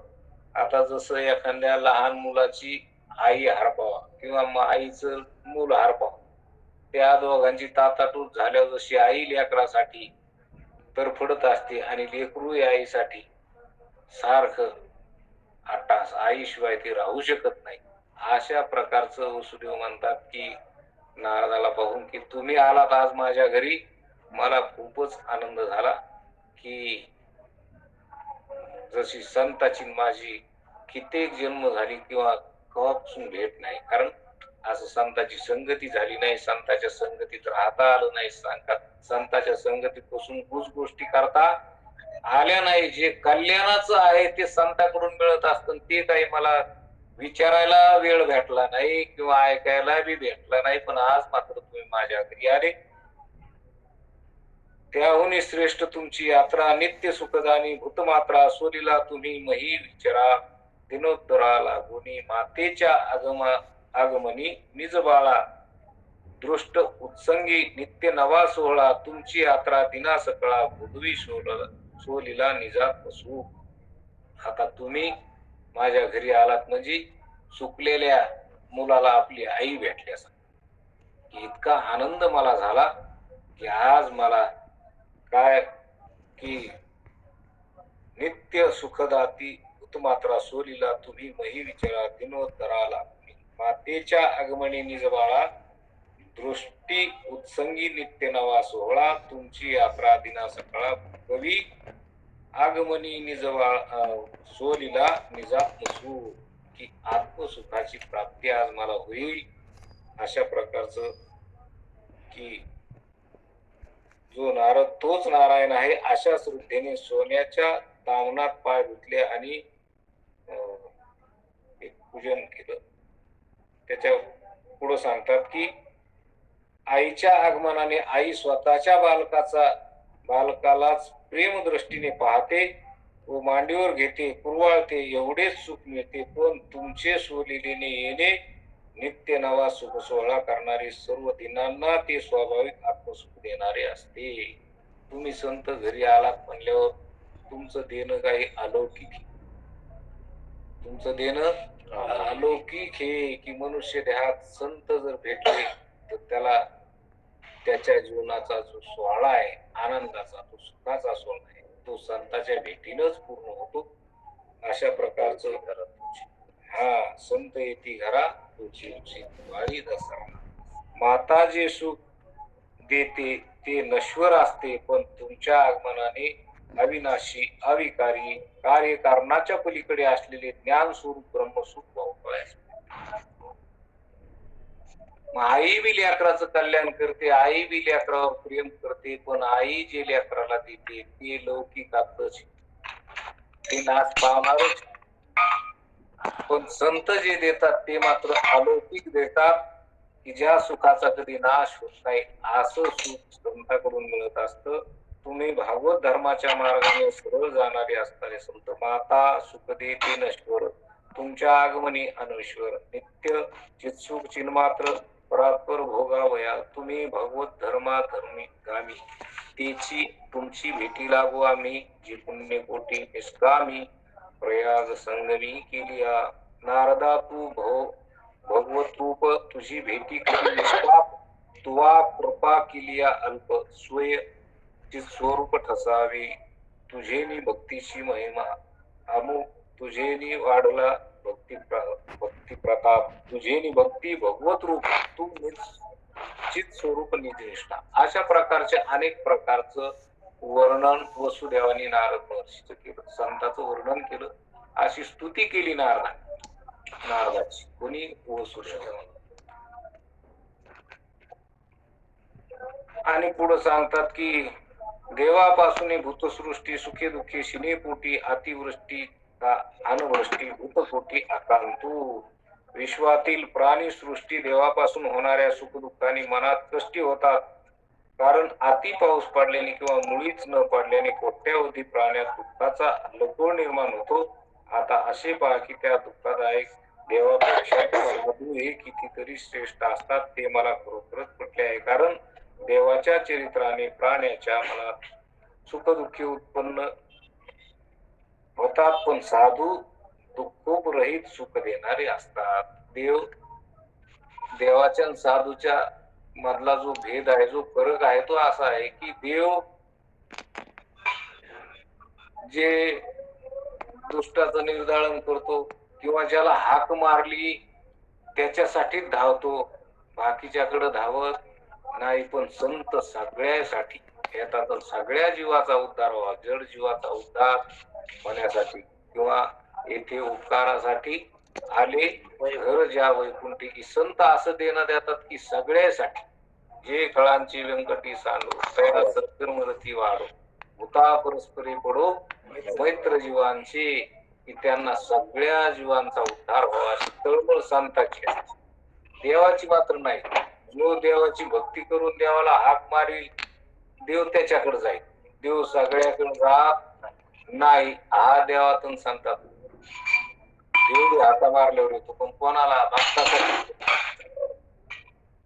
आता जसं एखाद्या लहान मुलाची आई हरपावा किंवा आईचं मूल हरपावा, त्या दोघांची ताटातूट झाल्यावर जशी आई लेकरासाठी तरफडत असते आणि लेकरू आईसाठी सारखं आटास आईशिवाय ते राहू शकत नाही. अशा प्रकारचं वसुदेव म्हणतात की नारदाला पाहून की तुम्ही आलात आज माझ्या घरी, मला खूपच आनंद झाला की जशी संताची माझी कित्येक जन्म झाली किंवा कवापासून भेट नाही. कारण असं संताची संगती झाली नाही, संताच्या संगतीत राहता आलं नाही, संताच्या संगतीत पासून गोष्टी करता आल्या नाही. जे कल्याणाचं आहे ते संताकडून मिळत असतं ते काही मला विचारायला वेळ भेटला नाही किंवा ऐकायला बी भेटला नाही. पण आज मात्र तुम्ही माझ्या घरी आले, त्याहून श्रेष्ठ तुमची यात्रा नित्य सुखदानी भूतमात्रा सोलीला तुम्ही मही विचारा दिनोत्तरा लागुनी मातेच्या आगमनी निज बाळा दृष्ट उत्संगी नित्य नवा सोहळा तुमची यात्रा दिना सकळा भुगवी सोलीला निजा पसू. आता तुम्ही माझ्या घरी आलात म्हणजे चुकलेल्या मुलाला आपली आई भेटल्यासारखं. इतका आनंद मला झाला की आज मला काय की नित्य सुखदाती भूतमात्रा सोलीला तुम्ही मही विचारा दिनोत्तराला मातेच्या आगमनी निजबाळा दृष्टी उत्संगी नित्य नवा सोहळा तुमची यात्रा दिना सकाळा कवी आगमनी निजवा सोलीला निजा असू. की आत्मसुखाची प्राप्ती आज मला होईल. अशा प्रकारचं की जो नारद तोच नारायण आहे अशा श्रद्धेने सोन्याच्या तामणात पाय धुतले आणि एक पूजन केलं. त्याच्या पुढे सांगतात की आईच्या आगमनाने आई स्वतःच्या बालकालाच प्रेम दृष्टीने पाहते व मांडीवर घेते, कुरवाळते, एवढेच सुख मिळते. पण तुमचे सोलिलेने येणे नित्य नवा सुख सोहळा करणारे सर्व दिनांना ते स्वाभाविक आत्मसुख देणारे असते. तुम्ही संत घरी आलात म्हणल्यावर तुमचं देणं काही अलौकिक, तुमचं देणं अलौकिक हे की मनुष्य देहात संत जर भेटले तर त्याला त्याच्या जीवनाचा जो सोहळा आहे आनंदाचा, तो सुखाचा सोहळा आहे, तो संताच्या भेटीनच पूर्ण होतो. अशा प्रकारचं हा संत येती घरा तुझी दिवाळी दसरा. माता जे सुख देते ते नश्वर असते, पण तुमच्या आगमनाने अविनाशी अविकारी कार्यकारणाच्या पलीकडे असलेले ज्ञान स्वरूप ब्रह्मसुख भोगवायस. आई बी लेकराचं कल्याण करते, आई बी लेकरावर प्रेम करते, पण आई जे लेकराला देते ते लौकिकातच ते नाच पावणारच. पण संत जे देतात ते मात्र अलौकिक देतात की ज्या सुखाचा कधी नाश होत नाही असं सुख संताकडून मिळत असतं. तुम्ही भागवत धर्माच्या मार्गाने सरळ जाणारे असणारे संत माता सुख देते नश्वर तुमच्या आगमनी अनश्वर नित्य चित्सुख चिन्मात्र परात्पर भोगावया तुम्ही भगवत धर्मा धर्मी गामी तेची तुमची भेटी लागू आम्ही जी पुण्य कोटी निष्कामी प्रयाग संगमी केलिया नारदा तू भगवत रूप तुझी भेटी करी निष्पाप तुवा कृपा केलिया अल्प स्वय स्वरूप ठसावे तुझेनी भक्तीची महिमा अमु तुझेनी वाढला भक्ती प्रताप तुझेनी भक्ती भगवत रूप तू चित स्वरूप निधिष्ठा. अशा प्रकारच्या अनेक प्रकारचं वर्णन वसुदेवानी नारद महर्षीचं केलं, संतांचं वर्णन केलं, अशी स्तुती केली नारदाची. कोणी? वसुदेव. आणि पुढे सांगतात की देवापासून भूतसृष्टी सुखे दुःखी शिने पोटी अतिवृष्टी अनवृष्टी भूतकोटी अकांतू विश्वातील प्राणी सृष्टी देवापासून होणाऱ्या सुख दुःखाने मनात कष्टी होतात. कारण अति पाऊस पडल्याने किंवा मुळीच न पडल्याने कोट्यावधी प्राण्यात दुःखाचा लकोळ निर्माण होतो. आता असे पहा की त्या दुःखदायक देवापेक्षा साधू हे कितीतरी श्रेष्ठ असतात ते मला खरोखरच पटले आहे. कारण देवाच्या चरित्राने प्राण्याच्या मनात सुख दुःखी उत्पन्न होतात, पण साधू दुःखोप रहित सुख देणारे असतात. देवाच्या साधूच्या मधला जो भेद आहे, जो फरक आहे, तो असा आहे की देव जे दुष्टाचं निर्दाळन करतो किंवा ज्याला हाक मारली त्याच्यासाठी धावतो, बाकीच्याकडे धावत नाही. पण संत सगळ्यासाठी येतात, सगळ्या जीवाचा उद्धार व्हावा, जड जीवाचा उद्धार होण्यासाठी किंवा येथे उपकारासाठी आले घर ज्या वैकुंठी की संत असं देणं देतात की सगळ्यासाठी जे फळांची व्यंकटी सांडो तया सत्कर्मरती वाढो भूता परस्परे पडो मैत्र जीवांची की त्यांना सगळ्या जीवांचा उद्धार व्हावा अशी तळमळ संतांची. देवाची मात्र नाही. जो देवाची भक्ती करून देवाला हाक मारील देव त्याच्याकडे जाईल, देव सगळ्याकडे जात नाही. हा देवातून सांगतात देव हाता मारल्यावर येतो, पण कोणाला? भक्तासाठी.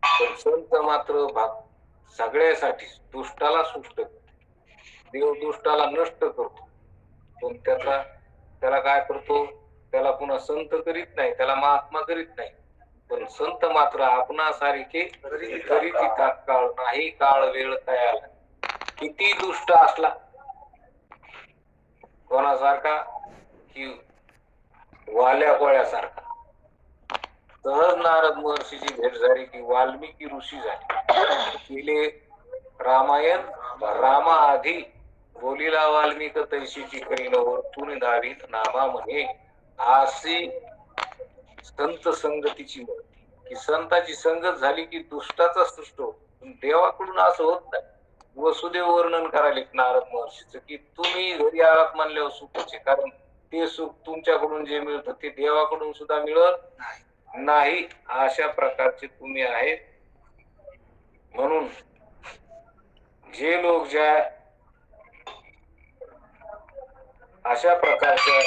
पण संत मात्र सगळ्यासाठी दुष्टाला सुष्ट देव दुष्टाला नष्ट करतो, पण त्याला काय करतो? त्याला पुन्हा संत करीत नाही, त्याला महात्मा करीत नाही. पण संत मात्र आपणासारखे तरी तात्काळ नाही काळ वेळ तयार किती दुष्ट असला कोणासारखा कि वाल्या कोळ्यासारखा. सहज नारद महर्षीची भेट झाली की वाल्मिकी ऋषी झाले. केले रामायण रामा आधी बोलीला वाल्मिक तैशीची करीन वरतून दावी नामा म्हणे अशी संत संगतीची मर्ती की संताची संगत झाली की दुष्टाचा सृष्ट होतो. देवाकडून असं होत नाही. वसुदेव वर्णन करायला नारद महर्षीचं की तुम्ही घरी आलात म्हणल्यावर सुखाचे, कारण ते सुख तुमच्याकडून जे मिळतं ते देवाकडून सुद्धा मिळत नाही. अशा प्रकारचे तुम्ही आहेत. म्हणून जे लोक ज्या अशा प्रकारच्या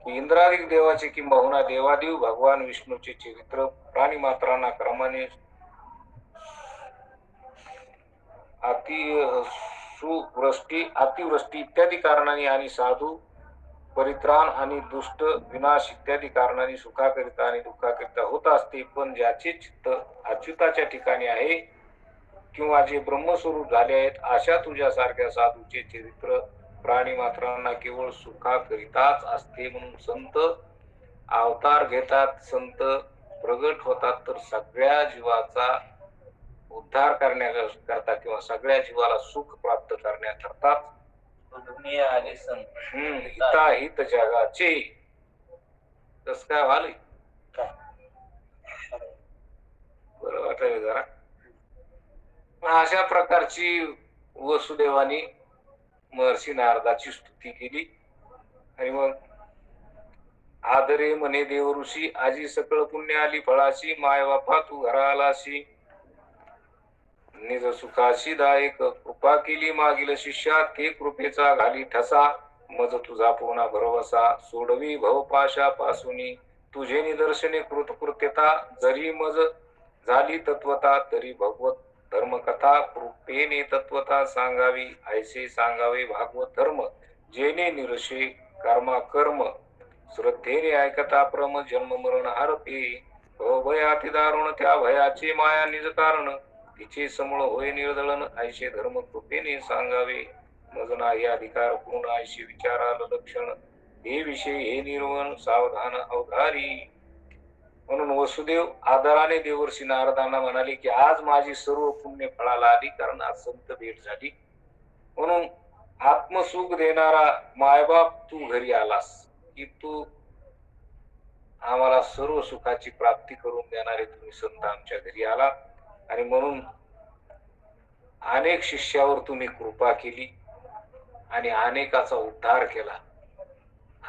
इंद्रादिक देवाचे किंबहुना देवादेव भगवान विष्णूचे चरित्र प्राणी मात्रांना क्रमाने सुवृष्टी अतिवृष्टी इत्यादी कारणाने आणि साधू परित्राण आणि दुष्ट विनाश इत्यादी कारणाने सुखाकरिता आणि दुःखाकरिता होत असते. पण ज्याचे चित्त अच्युताच्या ठिकाणी आहे किंवा जे ब्रह्मस्वरूप झाले आहेत अशा तुझ्यासारख्या साधूचे चरित्र प्राणी मात्रांना केवळ सुखाकरिताच असते. म्हणून संत अवतार घेतात, संत प्रगट होतात तर सगळ्या जीवाचा उद्धार करण्याकरता किंवा सगळ्या जीवाला सुख प्राप्त करण्याकरता आले संत. हिताहित जगाचे कस काय व्हाले बरं वाटेल जरा. अशा प्रकारची वसुदेवानी महर्षी नारदाची स्तुती केली. आणि मग आदरे म्हणे देव ऋषी आजी सकळ पुण्य आली फळाशी माय बापा तू घरा आलाशी निज सुखाशी दायक कृपा केली मागील शिष्या ते कृपेचा घाली ठसा मज तुझा पूर्ण भरवसा सोडवी भवपाशा पासूनी तुझे निदर्शने कृतकृत्यता जरी मज झाली तत्वता तरी भगवत धर्मकथा कृपेने तत्वता सांगावी ऐसे सांगावे भागवत धर्म जेने निरशे कर्मा कर्म श्रद्धेने ऐकता प्रम जन्म मरण हरते भयाती दारुण त्या भयाचे माया निज कारण तिचे समूळ होय निर्दळन ऐसे धर्म कृपेने सांगावे मज नाही अधिकार पूर्ण ऐशी विचाराल लक्षण हे विषय हे निर्वण सावधान अवधारी. म्हणून वसुदेव आदराने देवर्षी नारदांना म्हणाले की आज माझी सर्व पुण्य फळाला आली कारण आज संत भेट झाली. म्हणून आत्मसुख देणारा मायबाप तू घरी आलास की तू आम्हाला सर्व सुखाची प्राप्ती करून देणारे तुम्ही संत आमच्या घरी आला आणि म्हणून अनेक शिष्यावर तुम्ही कृपा केली आणि अनेकाचा उद्धार केला.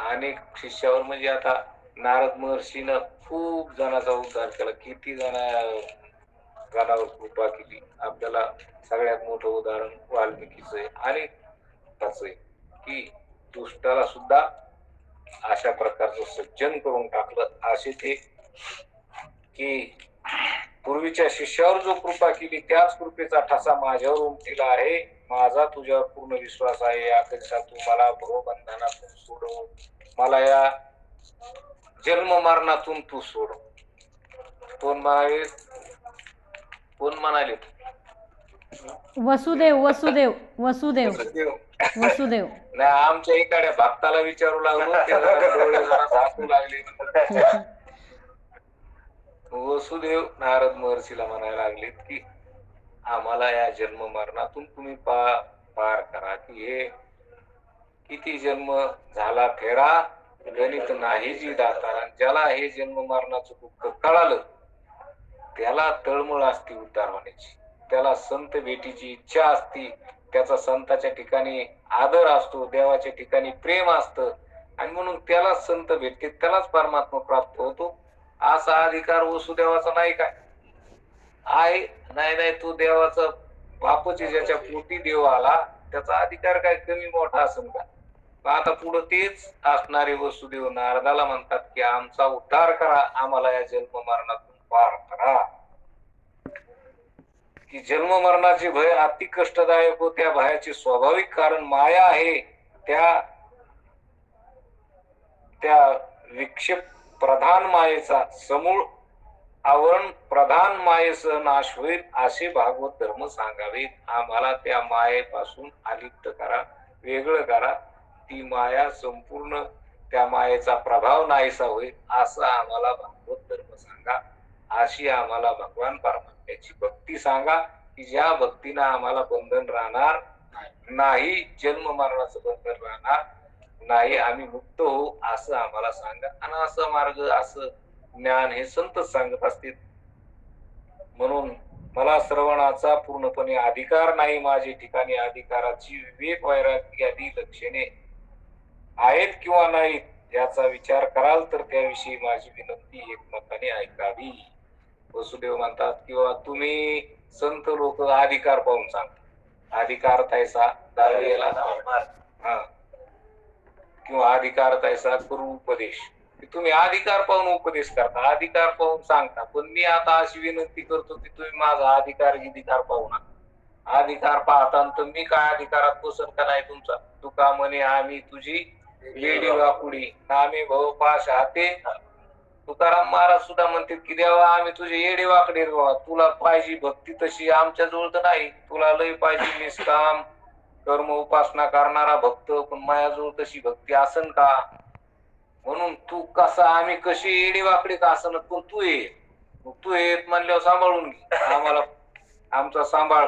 अनेक शिष्यावर म्हणजे आता नारद महर्षीनं खूप जणांचा उद्धार केला. किती जणांवर कृपा केली. आपल्याला सगळ्यात मोठं उदाहरण वाल्मिकीचं आहे. अनेकाचं आहे की दुष्टाला सुद्धा अशा प्रकारचं सज्जन करून टाकलं. असे ते की पूर्वीच्या शिष्यावर जो कृपा केली त्याच कृपेचा ठसा माझ्यावर उमटलेला आहे. माझा तुझ्यावर पूर्ण विश्वास आहे. याकरिता तू मला भवबंधनातून सोडव, मला या जन्म मरणातून तू सोडव. कोण म्हणाले? वसुदेव वसुदेव वसुदेव वसुदेव. नाही, आमच्या इकडे भक्ताला विचारू लागलो डोळे जरा झाकू लागले. वसुदेव नारद महर्षीला म्हणायला लागलेत की आम्हाला या जन्म मरणातून तुम्ही पार करा. की हे किती जन्म झाला फेरा गणित नाही जी दाता. ज्याला हे जन्म मरणाचं दुःख कळालं त्याला तळमळ असती उद्धार होण्याची, त्याला संत भेटीची इच्छा असती, त्याचा संताच्या ठिकाणी आदर असतो, देवाच्या ठिकाणी प्रेम असतं आणि म्हणून त्याला संत भेटते, त्यालाच परमात्मा प्राप्त होतो. असा अधिकार वसुदेवाचा नाही काय आहे? नाही, तू देवाचा बापची ज्याच्या पोटी देव आला त्याचा अधिकार काय कमी मोठा असेल का? आता पुढे तेच असणारे वसुदेव नारदाला म्हणतात की आमचा उद्धार करा, आम्हाला या जन्म मरणातून पार करा. की जन्म मरणाचे भय अति कष्टदायक व त्या भयाचे स्वाभाविक कारण माया आहे. त्या विक्षेप प्रधान मायेचा समूळ आवरण प्रधान मायेसह नाश होईल असे भागवत धर्म सांगावे. आम्हाला त्या मायेपासून अलिप्त करा, वेगळं करा. ती माया संपूर्ण त्या मायेचा प्रभाव नाहीसा होईल असं आम्हाला भागवत धर्म सांगा. अशी आम्हाला भगवान परमात्म्याची भक्ती सांगा की ज्या भक्तीनं आम्हाला बंधन राहणार नाही, जन्म मरणाचं बंधन राहणार नाही, आम्ही मुक्त होऊ असं आम्हाला सांगा. आणि असं मार्ग, असं ज्ञान हे संतच सांगत असतील. म्हणून मला श्रवणाचा पूर्णपणे अधिकार नाही. माझी ठिकाणी अधिकाराची विवेक वैराग्य आदी लक्षणे आहेत किंवा नाहीत याचा विचार कराल तर त्याविषयी माझी विनंती एकमताने ऐकावी. वसुदेव म्हणतात किंवा तुम्ही संत लोक अधिकार पाहून सांगा. अधिकार तैसा दावेला किंवा अधिकार तैसा करू उपदेश. तुम्ही अधिकार पाहून उपदेश करता, अधिकार पाहून सांगता. पण मी आता अशी विनंती करतो की तुम्ही माझा अधिकार पाहू नका. अधिकार पाहता तर मी काय अधिकारात पोसत का नाही तुमचा? तुका म्हणे आम्ही तुझी येडी वाकुडी नामे भवपाश हाते. तुकाराम महाराज सुद्धा म्हणतात की देवा आम्ही तुझे येडे वाकडे बाबा, तुला पाहिजे भक्ती तशी आमच्या जवळ तर नाही. तुला लय पाहिजे निष्काम कर्म उपासना करणारा भक्त, पण माझ्याजवळ तशी भक्ती असन का? म्हणून तू कसा आम्ही कशी येडी वाकडे का असं, पण तू येत म्हणल्यावर सांभाळून घे आम्हाला, आमचा सांभाळ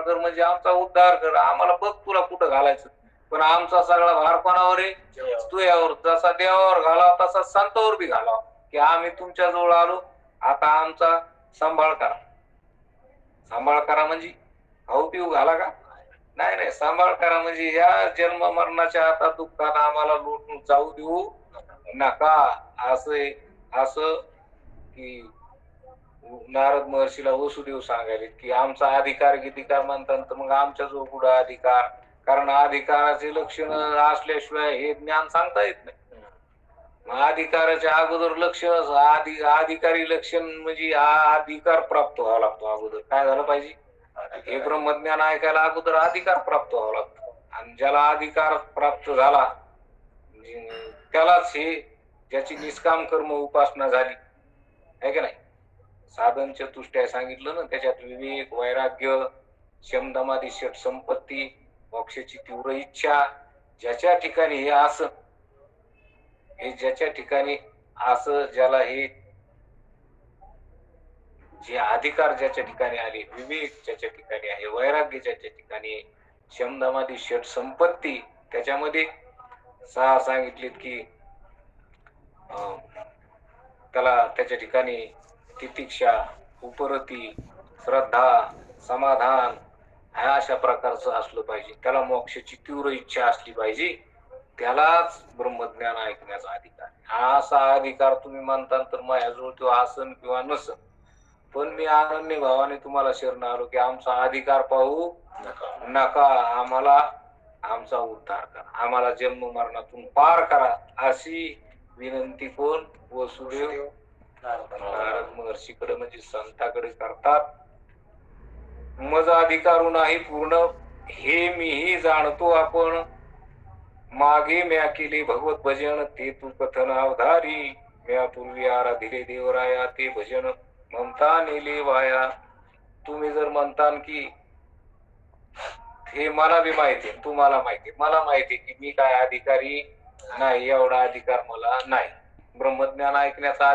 कर म्हणजे आमचा उद्धार कर. आम्हाला बघ तुला कुठं घालायचं, पण आमचा सगळा भार कोणावर आहे? तू यावर. जसा देवावर घालावा तसा संतावर बी घालावा की आम्ही तुमच्या जवळ आलो, आता आमचा सांभाळ करा. सांभाळ करा म्हणजे खाऊ पिऊ घाला का? नाही, सांभाळ करा म्हणजे या जन्म मरणाच्या आता दुःखात आम्हाला लोटून जाऊ देऊ नका. असं की नारद महर्षीला वसुदेव सांगायले की आमचा अधिकार म्हणतात तर मग आमच्या जो पुढे अधिकार कारण अधिकाराचे लक्षण असल्याशिवाय हे ज्ञान सांगता येत नाही. मग अधिकाराच्या अगोदर लक्षण अधिकारी लक्षण म्हणजे अधिकार प्राप्त व्हावा लागतो. अगोदर काय झालं पाहिजे, हे ब्रह्मज्ञान ऐकायला अगोदर अधिकार प्राप्त व्हावा लागतो. आणि ज्याला अधिकार प्राप्त झाला त्यालाच हे ज्याची निष्काम कर्म उपासना झाली आहे की नाही. साधन चतुष्टय सांगितलं ना, त्याच्यात विवेक, वैराग्य, शमदमादी षट संपत्ती, मोक्षाची तीव्र इच्छा, ज्याच्या ठिकाणी हे असं, हे ज्याच्या ठिकाणी असं, ज्याला हे जे अधिकार ज्याच्या ठिकाणी आले, विवेक ज्याच्या ठिकाणी आहे, वैराग्य ज्याच्या ठिकाणी आहे, शमदमादी षट संपत्ती त्याच्यामध्ये 6 सांगितलीत की त्याला त्याच्या ठिकाणी तितिक्षा, उपरती, श्रद्धा, समाधान ह्या अशा प्रकारचं असलं पाहिजे. त्याला मोक्षाची तीव्र इच्छा असली पाहिजे. त्यालाच ब्रह्मज्ञान ऐकण्याचा अधिकार. हा असा अधिकार तुम्ही मानता तर माझ्याजवळ तो आसन किंवा नसन, पण मी अनन्य भावाने तुम्हाला शरण आलो की आमचा अधिकार पाहू नका, आम्हाला आमचा उद्धार करा, आम्हाला जन्म मरणातून पार करा, अशी विनंती कोण वसुदेव नारद महर्षीकडे म्हणजे संताकडे करतात. मज अधिकारू नाही पूर्ण हे मीही जाणतो आपण, मागे म्या केले भगवत भजन ते तू कथन अवधारी, म्या पूर्वी आराधिले देवराया ते भजन ममता नेले वाया. तुम्ही जर म्हणतान की हे मला बी माहिती, तुम्हाला माहिती, मला माहिती की मी काय अधिकारी नाही, एवढा अधिकार मला नाही. ब्रह्मज्ञान ऐकण्याचा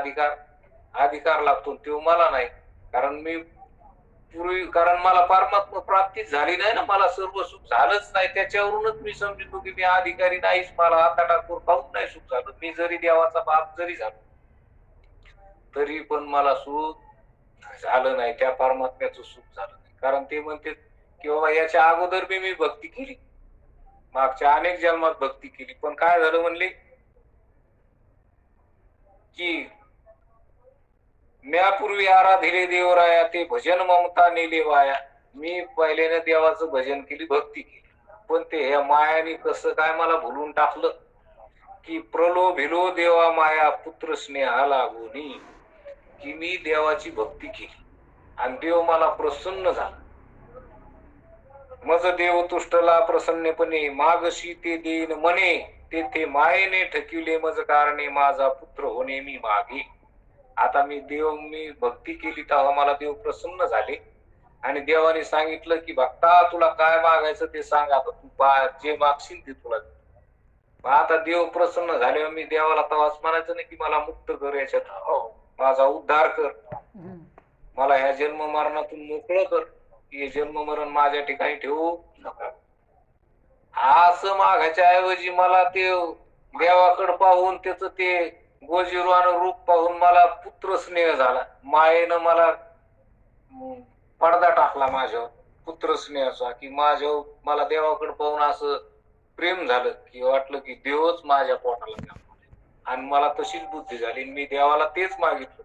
अधिकार लागतो, तो मला नाही. कारण मी पूर्वी, कारण मला परमात्मा प्राप्ती झाली नाही ना, मला सर्व सुख झालंच नाही. त्याच्यावरूनच मी समजतो की मी अधिकारी नाहीच. मला हाता टाकून पाहून नाही सुख झालं. मी जरी देवाचा बाप जरी झालो तरी पण मला सुख झालं नाही, त्या परमात्म्याचं सुख झालं नाही. कारण ते म्हणते की बाबा याच्या अगोदर मी भक्ती केली, मागच्या अनेक जन्मात भक्ती केली, पण काय झालं म्हणले की म्यापूर्वी आराधिले देवराया ते भजन ममता नेले वाया. मी पहिल्याने देवाचं भजन केली, भक्ती केली, पण ते ह्या मायाने कसं काय मला भुलून टाकलं की प्रलोभिलो देवा माया पुत्र स्नेहा लागोनी, की मी देवाची भक्ती केली आणि देव मला प्रसन्न झाला. मज देव तुष्टला प्रसन्नपणे, मागशी ते देईन मने, तेथे मायेने ठकिले मज कारणे, माझा पुत्र होणे मी मागे. आता मी भक्ती केली तेव्हा मला देव प्रसन्न झाले आणि देवाने सांगितलं की भक्ता तुला काय मागायचं ते सांग, आता तू जे मागशील ते तुला. आता देव प्रसन्न झाले, मी देवाला तेव्हाच म्हणायचं नाही की मला मुक्त कर, याच्यात माझा उद्धार कर, मला ह्या जन्म मरणातून मोकळं कर, हे जन्म मरण माझ्या ठिकाणी ठेवू नका. असं मागायच्या ऐवजी मला ते देवाकडे पाहून त्याच ते गोजीरवानं रूप पाहून मला पुत्र स्नेह झाला. मायेनं मला पडदा टाकला माझ्यावर पुत्र स्नेहाचा, की माझ्यावर मला देवाकडे पाहून असं प्रेम झालं की वाटलं की देवच माझ्या पोटाला जन्मला. आणि मला तशीच बुद्धी झाली, मी देवाला तेच मागितलं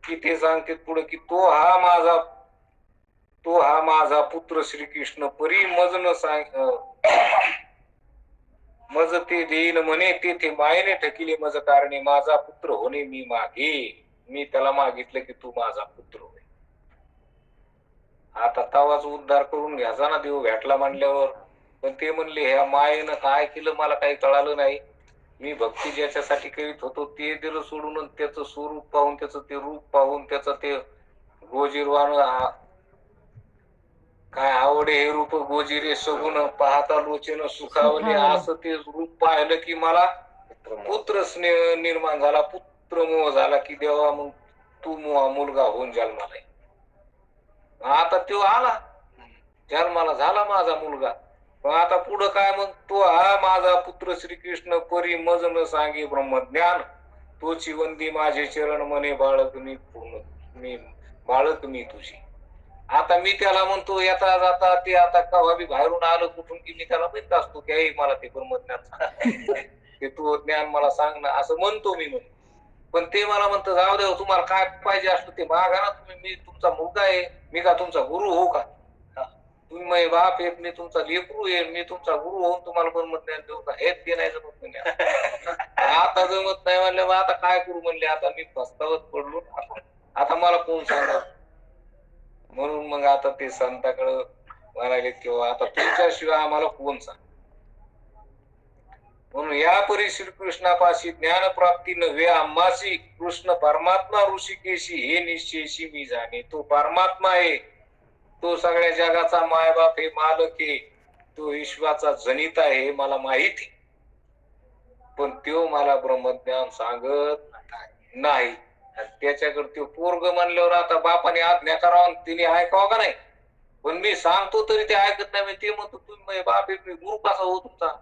की ते सांगते पुढे की तो हा माझा पुत्र श्रीकृष्ण परी मज न सांग, मज ते देईन म्हणे तेथे मायेने ठकिले मज कारणे, माझा पुत्र होणे मी मागे. मी त्याला मागितलं की तू माझा पुत्र होय. आता तवाच उद्धार करून घ्यायचा ना देव भेटला म्हणल्यावर. पण ते म्हणले ह्या मायेनं काय केलं मला काही कळालं नाही, मी भक्ती ज्याच्यासाठी करीत होतो ते दिलं सोडून, त्याचं स्वरूप पाहून, त्याचं ते रूप पाहून, त्याचं ते गोजीरवान काय आवडे हे रूप गोजिरे सगुण पाहता लोचन सुखावले, असं ते रूप पाहिलं की मला पुत्र स्नेह निर्माण झाला, पुत्र मोह झाला की देवा मग तू मुलगा होऊन जन्माला. आता तो आला जन्माला, झाला माझा मुलगा. पण आता पुढं काय, मग तो हा माझा पुत्र श्रीकृष्ण परी मज न सांगे ब्रह्मज्ञान, तोची वंदी माझे चरण मने बाळक मी पूर्ण, मी बाळक मी तुझी. आता मी त्याला म्हणतो येता जाता, ते आता केव्हा बी बाहेरून आलं कुठून की मी त्याला म्हणत असतो की मला ते ब्रह्मज्ञान सांग, ते तू ज्ञान मला सांग ना, असं म्हणतो मी. पण ते मला म्हणतं जाऊ दे, तुम्हाला काय पाहिजे असतं ते मागा ना तुम्ही, मी तुमचा मुलगा आहे, मी का तुमचा गुरु हो का, तुम्ही माझे बाप आहेत, मी तुमचा लेकरू आहे, मी तुमचा गुरु होऊन तुम्हाला ब्रह्म ज्ञान देऊ का? हेच ते नाही जमत म्हणे. आता जमत नाही म्हणले, मग आता काय करू म्हणले, आता मी पस्तावत पडलो, आता मला कोण सांगा. म्हणून मग आता ते संताकडे म्हणाले किंवा आता तुमच्याशिवाय आम्हाला कोण सांग. म्हणून या परी श्रीकृष्णापाशी ज्ञानप्राप्ती नव्हे आम्हासी, कृष्ण परमात्मा ऋषिकेशी हे निश्चयशी मी जाणे. तो परमात्मा आहे, तो सगळ्या जगाचा मायबाप आहे, मालक आहे, तो विश्वाचा जनित आहे हे मला माहिती, पण तो मला ब्रह्मज्ञान सांगत नाही. त्याच्याकडे तो पोरग म्हणल्यावर आता बापाने आज्ञा करावं, तिने ऐकावं का नाही? पण मी सांगतो तरी ते ऐकत नाही. ते म्हणतो तुम्ही बाप आहे, गुरु कसा हो तुमचा?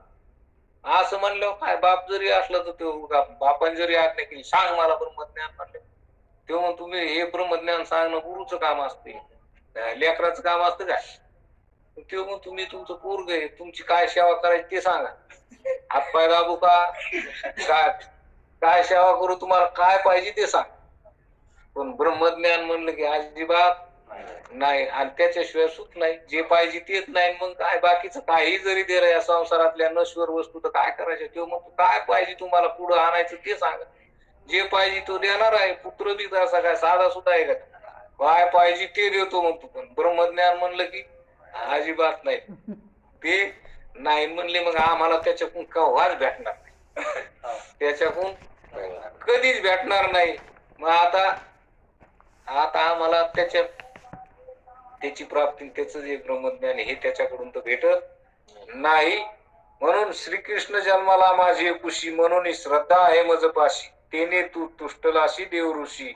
असं म्हणलं काय, बाप जरी असलं तर तो बापाने जरी आज्ञा केली सांग मला ब्रह्मज्ञान म्हणलं, तेव्हा मग तुम्ही हे ब्रह्मज्ञान सांगणं गुरुचं काम असते, लेकराचं काम असतं काय? तेव्हा मग तुम्ही तुमचं पोरग आहे, तुमची काय सेवा करायची ते सांगा, हातपाय दाबू का, काय काय सेवा करू, तुम्हाला काय पाहिजे ते सांग. पण ब्रह्मज्ञान म्हणलं की अजिबात नाही, आणि त्याच्याशिवाय सुख नाही, जे पाहिजे तेच नाही. मग काय बाकीचं काही जरी दे या संसारातल्या नश्वर वस्तू तर काय करायच्या? तेव्हा मग काय पाहिजे तुम्हाला पुढं आणायचं ते सांगा. जे पाहिजे तो देणार आहे, पुत्र बी तसा काय साधा सुद्धा आहे का? काय पाहिजे ते देतो म्हणतो. पण ब्रह्मज्ञान म्हणलं की अजिबात नाही, ते नाही म्हणले मग आम्हाला त्याच्याकडून केव्हाच भेटणार नाही, त्याच्याकडून कधीच भेटणार नाही. मग आता आम्हाला त्याची प्राप्ती, त्याचं जे ब्रह्मज्ञान हे त्याच्याकडून तर भेटत नाही. म्हणून श्रीकृष्ण जन्माला माझी कुशी, म्हणून श्रद्धा आहे मजपाशी, तेने तू तुष्टलाशी देव ऋषी,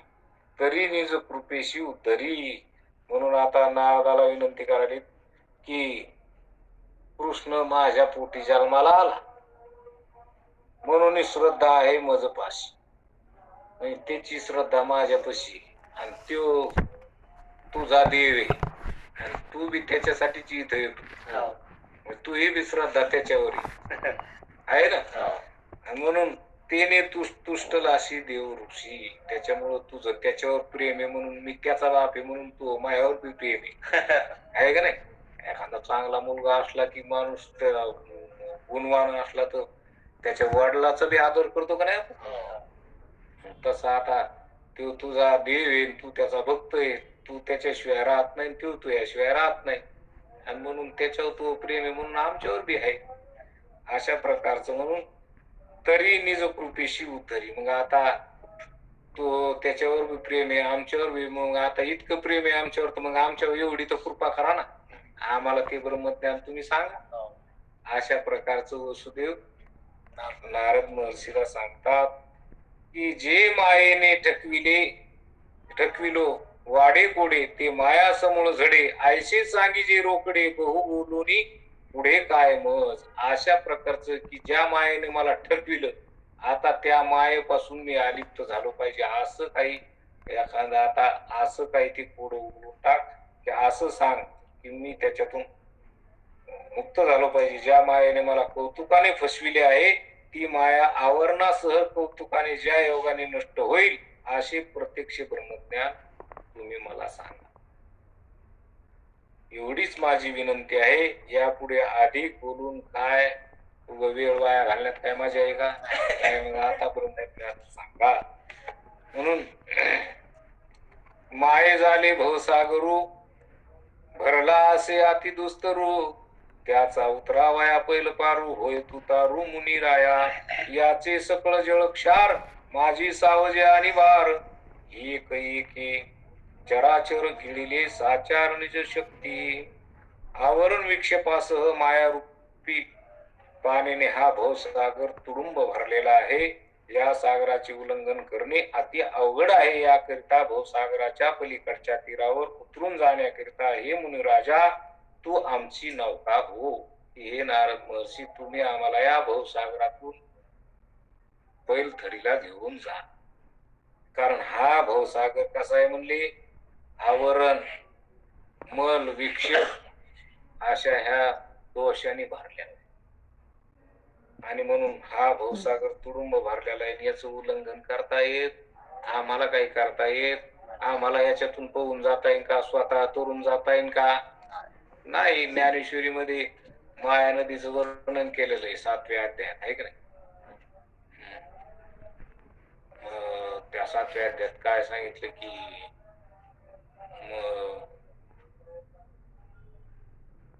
तरी निज कृपेशी उद्धरी. म्हणून आता नारदाला विनंती करावी की कृष्ण माझ्या पोटी जन्माला आला, म्हणून श्रद्धा आहे मजपाशी, त्याची श्रद्धा माझ्यापाशी, आणि तो तुझा देव आहे, आणि तू बी त्याच्यासाठीच इथं येतो, तू हे बी श्रद्धा त्याच्यावर आहे ना. म्हणून तेने तुष्टलाशी देव ऋषी, त्याच्यामुळं तुझं त्याच्यावर प्रेम आहे, म्हणून मी त्याचा बाप आहे, म्हणून तो माझ्यावर बी प्रेम आहे का नाही? एखादा चांगला मुलगा असला की माणूस गुणवान असला तर त्याच्या वडिलाचा बी आदर करतो का नाही? तसा आता तो तुझा देव आहे, तू त्याचा भक्त आहे, तू त्याच्याशिवाय राहत नाही, तो तुझ्याशिवाय राहत नाही, आणि म्हणून त्याच्यावर तो प्रेम आहे, म्हणून आमच्यावर बी आहे. अशा प्रकारचं म्हणून तरी निज कृपेशी उद्धरी. मग आता तो त्याच्यावर बी प्रेम आहे, आमच्यावर बी, मग आता इतकं प्रेम आहे आमच्यावर, तर मग आमच्यावर एवढी तर कृपा करा ना, आम्हाला ते ब्रह्मज्ञान तुम्ही सांगा. अशा प्रकारचं वसुदेव नारद महर्षीला सांगतात की जे मायेने ठकविलो वाडे कोडे, ते माया समूळ झडे, ऐसे सांगी जे रोकडे, बहु बोलूनी पुढे काय मज. अशा प्रकारचं की ज्या मायेने मला ठकविलं, आता त्या मायेपासून मी अलिप्त झालो पाहिजे, असं काही एखादा आता असं काही ते पुढं उघडून टाक, की असं सांग की मी त्याच्यातून मुक्त झालो पाहिजे. ज्या मायेने मला कौतुकाने फसविले आहे, ती माया आवरणासह कौतुकाने ज्या योगाने नष्ट होईल, असे प्रत्यक्ष ब्रह्मज्ञान तुम्ही मला सांगा. एवढीच माझी विनंती आहे. यापुढे अधिक बोलून काय वेळ वाया घालण्यात काय मजा आहे का? मग आता ब्रह्मज्ञान सांगा. म्हणून माये झाले भवसागरू, भरला असे अति दुस्तरू, त्याचा उतरावया पैल पारू, होय तू तारू मुनी राया, याचे सकळ जळ क्षार, माझी सावजे आणि बार, एक एके चराचर गिळिले साचार निज शक्ती, आवरण विक्षेपासह माया रूपी पाण्याने हा भवसागर तुडुंब भरलेला आहे. या सागराचे उल्लंघन करणे अति अवघड आहे. याकरिता भवसागराच्या पलीकडच्या तीरावर उतरून जाण्याकरिता हे मुनिराजा तू आमची नौका हो. हे नारद महर्षी, तुम्ही आम्हाला या भवसागरातून पैलथडीला घेऊन जा. कारण हा भवसागर कसा आहे म्हणले, आवरण मल विक्षेप अशा ह्या दोषांनी भरलेला आहे, आणि म्हणून हा भवसागर तुडुंब भरलेला आहे. याचं उल्लंघन करता येत आम्हाला, काही करता येत आम्हाला, याच्यातून पळून जाता येईल का, स्वतः तरुण जाता येईल का? नाही, ज्ञानेश्वरीमध्ये माया नदीचं वर्णन केलेलं आहे 7व्या अध्यायात, आहे की नाही? त्या 7व्या अध्यायात काय सांगितलं की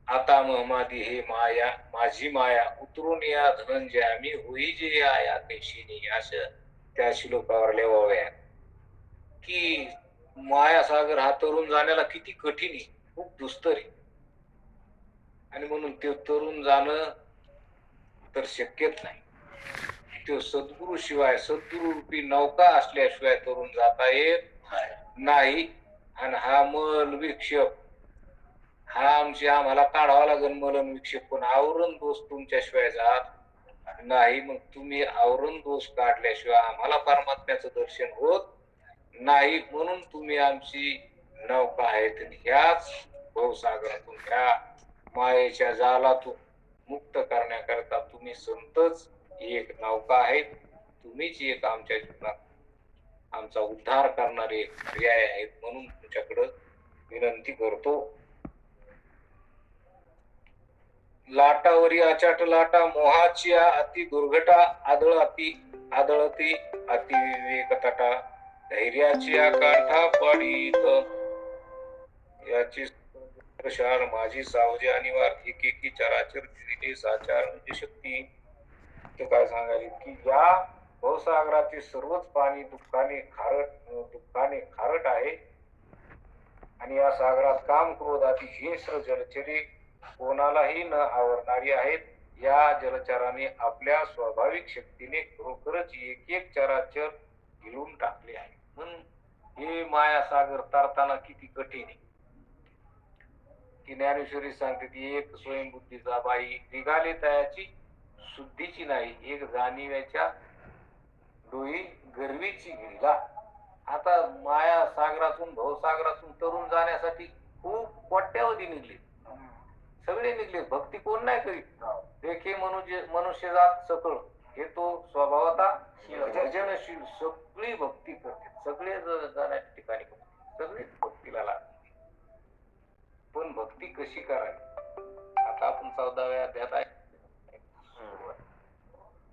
आता महमादी हे माया माझी माया उतरून या धनंजया मी होई जे आया पेशीनी, असं त्या श्लोकावर लिहाव्या की माया सागर हा तरुण जाण्याला किती कठीण आहे, खूप दुस्तर आहे. आणि म्हणून ते तरुण जाणं तर शक्यच नाही. तो सद्गुरु शिवाय, सद्गुरु रूपी नौका असल्याशिवाय तरुण जाता येत नाही. आणि हा मल विक्षेप हा आम्हाला काढावा लागेल. मलन विक्षेप पण आवरण दोष तुमच्याशिवाय जात नाही. मग तुम्ही आवरण दोष काढल्याशिवाय आम्हाला परमात्म्याचं दर्शन होत नाही. म्हणून तुम्ही आमची नौका आहेत. ह्याच भवसागरातून, ह्या मायेच्या जालातून मुक्त करण्याकरता तुम्ही संतच एक नौका आहेत. तुम्हीच एक आमच्या जीवनात आमचा उद्धार करणारे एक पर्याय आहेत. म्हणून तुमच्याकडं विनंती करतो. लाटावरी अचाट लाटा मोहाची अति दुर्घटा आदळती अति विवेक तटा धैर्याची कांठा पडित याची प्रशार माझी सावजी अनिवार एकेकी चराचर दिलेली साचार म्हणजे शक्ती. ते काय सांगायला की या भवसागराचे सर्वच पाणी दुःखाने खारट आहे. आणि या सागरात काम क्रोध आदी हिंस्र जलचरे कोणालाही न आवरणारी आहेत. या जलचराने आपल्या स्वाभाविक शक्तीने खरोखरच एक एक चराचर गिळून टाकले आहे. म्हणून हे माया सागर तरताना किती कठीण आहे. की ज्ञानेश्वरी सांगते ती एक स्वयंबुद्धीचा बाई निघाले तयाची शुद्धीची नाही, एक जाणीव्याच्या डोई गर्वीची गिळला. आता माया सागरातून भवसागरातून तरुण जाण्यासाठी खूप कोट्यावधी निघले, सगळे निघले. भक्ती कोण नाही करीत. देखे मनुष्य जात सकळ हे तो स्वभावता भजनशील सगळी भक्ती करते. सगळे जाण्याच्या ठिकाणी सगळेच भक्तीला लागते. पण भक्ती कशी करावी आता आपण 14व्या अध्यायात आहे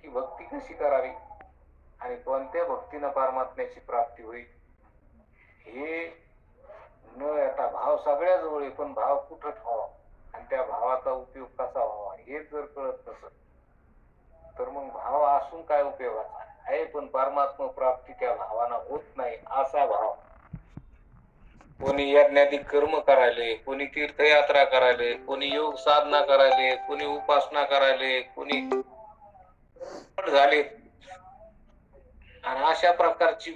की भक्ती कशी करावी आणि कोणत्या भक्तीनं परमात्म्याची प्राप्ती होईल हे न येता भाव सगळ्या जवळ आहे. पण भाव कुठं ठेवावा आणि त्या भावाचा उपयोग कसा व्हावा हे जर कळत नसत तर मग भाव असून काय उपयोगाचा आहे. पण परमात्मा प्राप्ती त्या भावानं होत नाही. असा भाव कोणी यज्ञाधिक कर्म करायले, कोणी तीर्थयात्रा करायले, कोणी योग साधना करायले, कोणी उपासना करायले, कोणी झाले. आणि अशा प्रकारची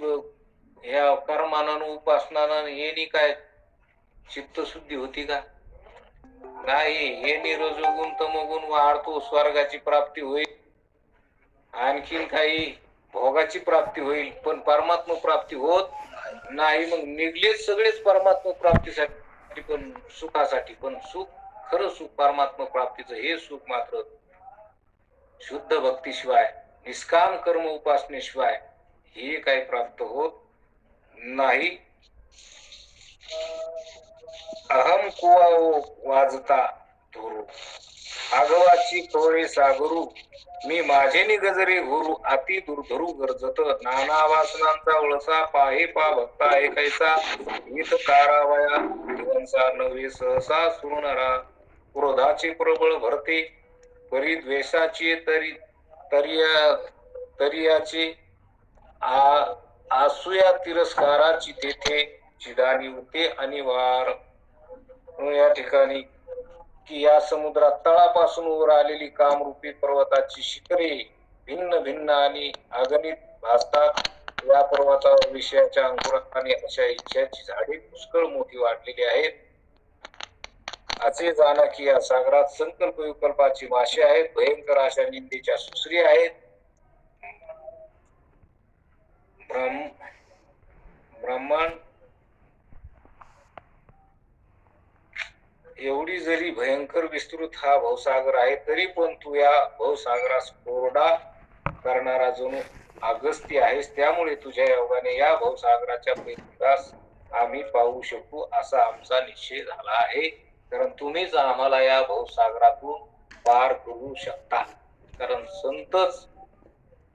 ह्या कर्मानं उपासनानं येणी काय चित्तशुद्धी होती का? नाही. हे निरजोगुण तमोगुण वाढतो, स्वर्गाची प्राप्ती होईल, आणखीन काही भोगाची प्राप्ती होईल, पण परमात्मा प्राप्ती होत नाही. मग निघलेच सगळेच परमात्मा प्राप्तीसाठी, पण सुखासाठी. पण सुख, खरं सुख परमात्मा प्राप्तीचं हे सुख मात्र शुद्ध भक्तीशिवाय, निष्काम कर्म उपासनेशिवाय हे काही प्राप्त होत नाही. अहम कुवा वाजता धुरू आगवाची कवळे सागरू मी माझे निगजरे गुरु अति दुर्धरू गरजत नाना वासनांचा वळसा पाहे पा भक्ता ऐकायचा ईत तारावया दिवंसा नवे सहसा सुरणारा क्रोधाचे प्रबळ भरते परिद्वेषाचे तरियाचे आसूया तिरस्काराची तेथे चिदानी होते अनिवार. या ठिकाणी की या समुद्रात तळापासून वर आलेली कामरूपी पर्वताची शिखरे भिन्न भिन्न आणि अगणित भासतात. या पर्वतावर विषयाच्या अंकुराने अशा इच्छाची झाडे पुष्कळ मोठी वाढलेली आहेत. असे जाणा की या सागरात संकल्प विकल्पाची मासे आहेत, भयंकर अशा निंदेच्या सुसरी आहेत. ब्रह्मांड एवढी जरी भयंकर विस्तृत हा भवसागर आहे तरी पण तू या भवसागरास कोरडा करणारा जणू अगस्त्य आहेस. त्यामुळे तुझ्या योगाने या भवसागराच्या पैकीस आम्ही पाहू शकू असा आमचा निश्चय झाला आहे. कारण तुम्हीच आम्हाला या भवसागरातून पार करू शकता. कारण संतच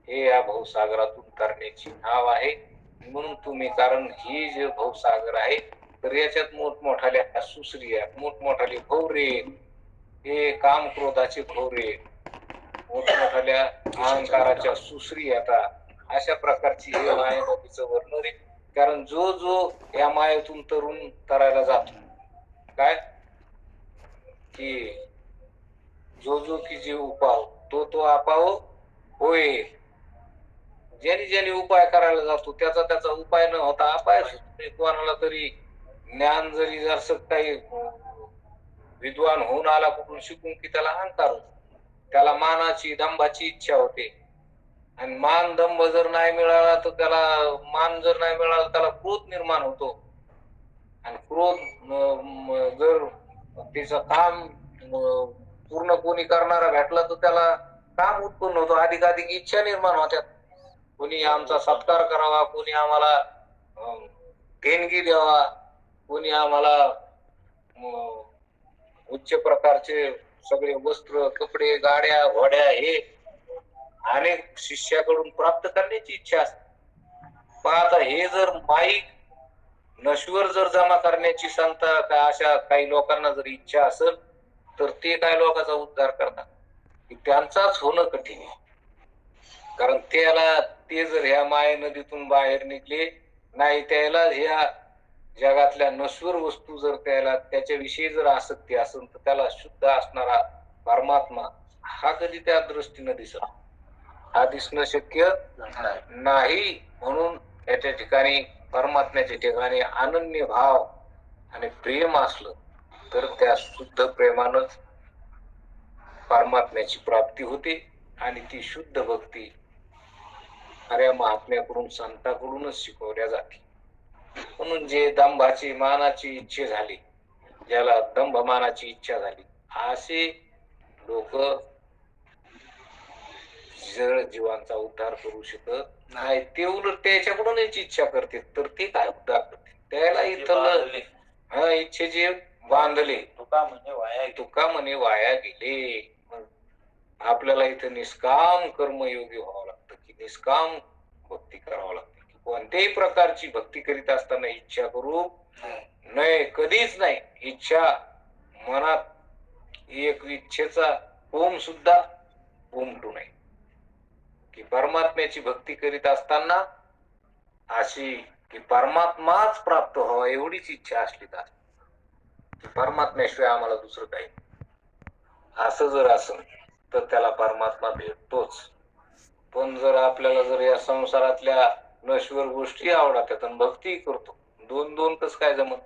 हे या भवसागरातून करण्याची नाव आहे. म्हणून तुम्ही, कारण ही जे भवसागर आहे तर याच्यात मोठमोठाल्या सुसरी आहेत, मोठमोठाले भोवरे, हे काम क्रोधाचे भोवरे, मोठमोठाल्या अहंकाराच्या सुसरी आता अशा प्रकारची हे माया नदीचं वर्णन आहे. कारण जो जो या मायेतून तरायला जातो, काय की जो जो की जीव उपाव तो तो आपाव होय. ज्याने ज्याने उपाय करायला जातो त्याचा त्याचा उपाय न होता अपाय. कोणाला तरी ज्ञान जरी जर काही विद्वान होऊन आला कुठून शिकून की त्याला अहंकार होतो, त्याला मानाची दंभाची इच्छा होते. आणि मान दंभ जर नाही मिळाला तर त्याला, मान जर नाही मिळाला त्याला क्रोध निर्माण होतो. आणि क्रोध जर त्याचं काम पूर्ण कोणी करणारा भेटला तर त्याला काम उत्पन्न होतो, अधिकाधिक इच्छा निर्माण होत्यात. कोणी आमचा सत्कार करावा, कोणी आम्हाला देणगी द्यावा, कोणी आम्हाला उच्च प्रकारचे सगळे वस्त्र, कपडे, गाड्या, घोड्या हे अनेक शिष्याकडून प्राप्त करण्याची इच्छा असते. पण आता हे जर माईक नश्वर जर जमा करण्याची संता का अशा काही लोकांना जर इच्छा असेल तर ते काय लोकांचा उद्धार करतात, त्यांचाच होणं कठीण आहे. कारण त्याला ते जर ह्या माया नदीतून बाहेर निघले नाही, त्याला ह्या जगातल्या नश्वर वस्तू जर त्याला त्याच्याविषयी जर आसक्ती असेल तर त्याला शुद्ध असणारा परमात्मा हा कधी त्या दृष्टीनं दिसत, हा दिसणं शक्य नाही. म्हणून याच्या ठिकाणी, परमात्म्याच्या ठिकाणी अनन्य भाव आणि प्रेम असलं तर त्या शुद्ध प्रेमानंच परमात्म्याची प्राप्ती होते. आणि ती शुद्ध भक्ती खऱ्या महात्म्याकडून, संतांकडूनच शिकवल्या जाते. म्हणून जे दंभाची मानाची इच्छा झाली, ज्याला दंभ मानाची इच्छा झाली, असे लोक जर जीवांचा उद्धार करू शकत नाही. ते उलट त्याच्याकडूनच इच्छा करते तर ते काय उद्धार करते, त्याला इथं इच्छेचे बांधले. तुका म्हणे वाया गेले. आपल्याला इथं निष्काम कर्मयोगी व्हावं लागतं, की निष्काम भक्ती करावं लागते. कोणत्याही प्रकारची भक्ती करीत असताना इच्छा करू नये, कधीच नाही. इच्छा मनात एक इच्छेचा ओम सुद्धा उमटू नये. की परमात्म्याची भक्ती करीत असताना अशी की परमात्माच प्राप्त व्हावा एवढीच इच्छा असली तर परमात्म्याशिवाय आम्हाला दुसरं काही, असं जर असेल तर त्याला परमात्मा भेटतोच. पण जर आपल्याला जर या संसारातल्या नश्वर गोष्टी आवडतात आणि भक्ती करतो, दोन दोन कस काय जमत?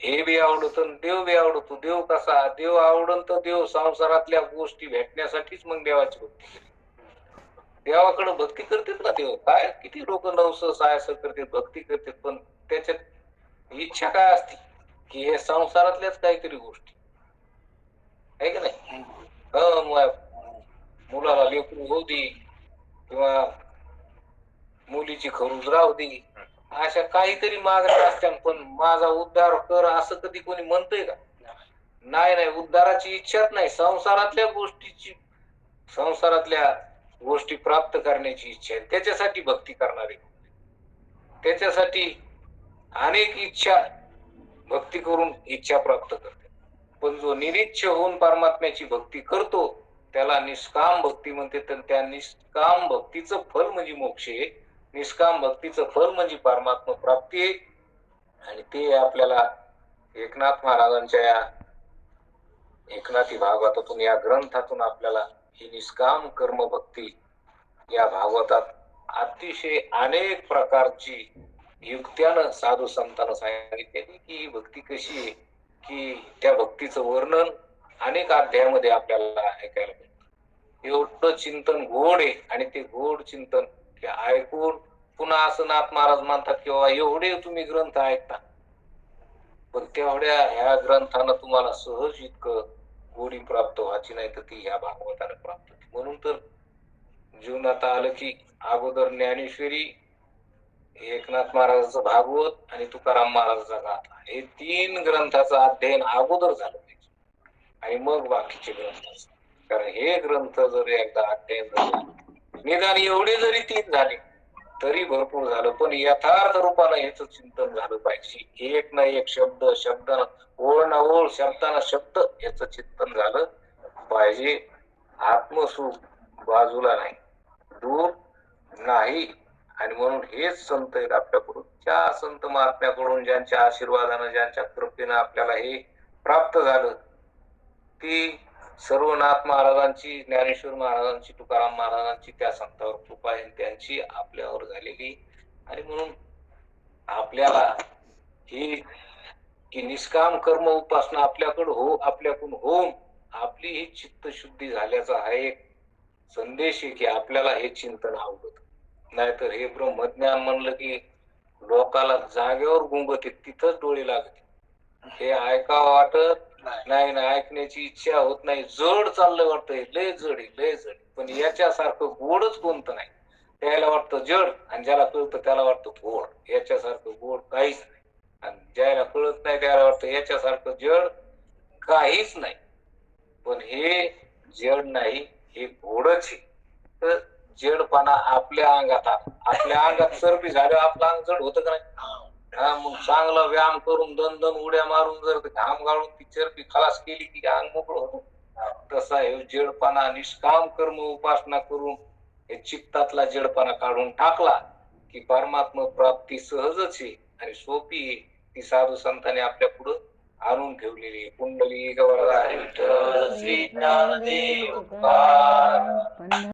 हे बी आवडत देव बी आवडतो. देव कसा? देव आवडल तर देव संसारातल्या गोष्टी भेटण्यासाठीच मग देवाची भक्ती केली. देवाकडे भक्ती करतात ना देव, काय किती लोक नवस असं करतात, भक्ती करतात, पण त्याच्यात इच्छा काय असते की हे संसारातल्याच काहीतरी गोष्टी आहे का नाही. मुलाला लेकरू होऊ दे किंवा मुलीची खरूज राहू दे, अशा काहीतरी मागण्या असतात. पण माझा उद्धार कर असं कधी कोणी म्हणतंय का? नाही नाही, उद्धाराची इच्छाच नाही. संसारातल्या गोष्टी प्राप्त करण्याची इच्छा आहे, त्याच्यासाठी भक्ती करणारे, त्याच्यासाठी अनेक इच्छा भक्ती करून इच्छा प्राप्त करते. पण जो निरीच्छ होऊन परमात्म्याची भक्ती करतो त्याला निष्काम भक्ती म्हणते. तर त्या निष्काम भक्तीचं फल म्हणजे मोक्ष आहे, निष्काम भक्तीचं फल म्हणजे परमात्मा प्राप्ती आहे. आणि ते आपल्याला एकनाथ महाराजांच्या या एकनाथी भागवतातून, या ग्रंथातून आपल्याला ही निष्काम कर्म भक्ती या भागवतात अतिशय अनेक प्रकारची युक्त्यानं साधू संतांना सांगितलेली की ही भक्ती कशी आहे, की त्या भक्तीचं वर्णन अनेक अध्यायामध्ये आपल्याला ऐकायला मिळतं. एवढं चिंतन गोड आहे. आणि ते गोड चिंतन ऐकून पुन्हा असं नाथ महाराज म्हणतात की बाबा एवढे तुम्ही ग्रंथ ऐकता, पण तेवढ्या ह्या ग्रंथानं तुम्हाला सहज इतकं गोडी प्राप्त व्हायची नाही तर ती ह्या भागवतानं प्राप्त होती. म्हणून तर जीवनात आलं की अगोदर ज्ञानेश्वरी, एकनाथ महाराजांचं भागवत आणि तुकाराम महाराजांचा गाथा हे 3 ग्रंथाचं अध्ययन अगोदर झालं पाहिजे आणि मग बाकीचे ग्रंथ. कारण हे ग्रंथ जर एकदा अध्ययन झालं, निदान एवढे जरी 3 झाले तरी भरपूर झालं, पण यथार्थ रूपानं याच चिंतन झालं पाहिजे. एक ना एक शब्द, शब्दानं ओळ ना ओळ, शब्दाना शब्द याच चिंतन झालं पाहिजे. आत्मसुख बाजूला नाही, दूर नाही. आणि म्हणून हेच संत आहेत आपल्याकडून, त्या संत महात्म्याकडून ज्यांच्या आशीर्वादानं, ज्यांच्या कृपेनं आपल्याला हे प्राप्त झालं, ती सर्व नाथ महाराजांची, ज्ञानेश्वर महाराजांची, तुकाराम महाराजांची त्या संतांवर कृपा आहे, त्यांची आपल्यावर झालेली. आणि म्हणून आपल्याला ही की निष्काम कर्म उपासना आपल्याकडून होऊन आपली ही चित्तशुद्धी झाल्याचा हा एक संदेश आहे की आपल्याला हे चिंतन आवडत. नाहीतर हे ब्रह्मज्ञान म्हणलं की लोकाला जागेवर गुंगत, तिथंच डोळे लागते. हे ऐकावं वाटत नाही ना, ऐकण्याची इच्छा होत नाही, जड चाललं वाटतंय, लय जड आहे, लय जड. पण याच्यासारखं गोडच कोणतं नाही. त्याला वाटतं जड आणि ज्याला कळतं त्याला वाटतं गोड. याच्यासारखं गोड काहीच नाही. आणि ज्याला कळत नाही त्याला वाटतं याच्यासारखं जड काहीच नाही. पण हे जड नाही, हे गोडच आहे. तर जडपणा आपल्या अंगात आला, आपल्या अंगात चरबी झाल्यावर आपलं अंग जड होतं का नाही? मग चांगला व्यायाम करून दन उड्या मारून जर घाम गाळून ती चरबी खलास केली की अंग मोकळं होतं. तसा हे जडपणा निष्काम कर्म उपासना करून हे चित्तातला जडपणा काढून टाकला की परमात्मा प्राप्ती सहजच आहे आणि सोपी आहे. ती साधू संतांनी आपल्या पुढं आणून ठेवलेली. कुंडली गवळदा विठ्ठल श्री ज्ञानदेव तुकाराम.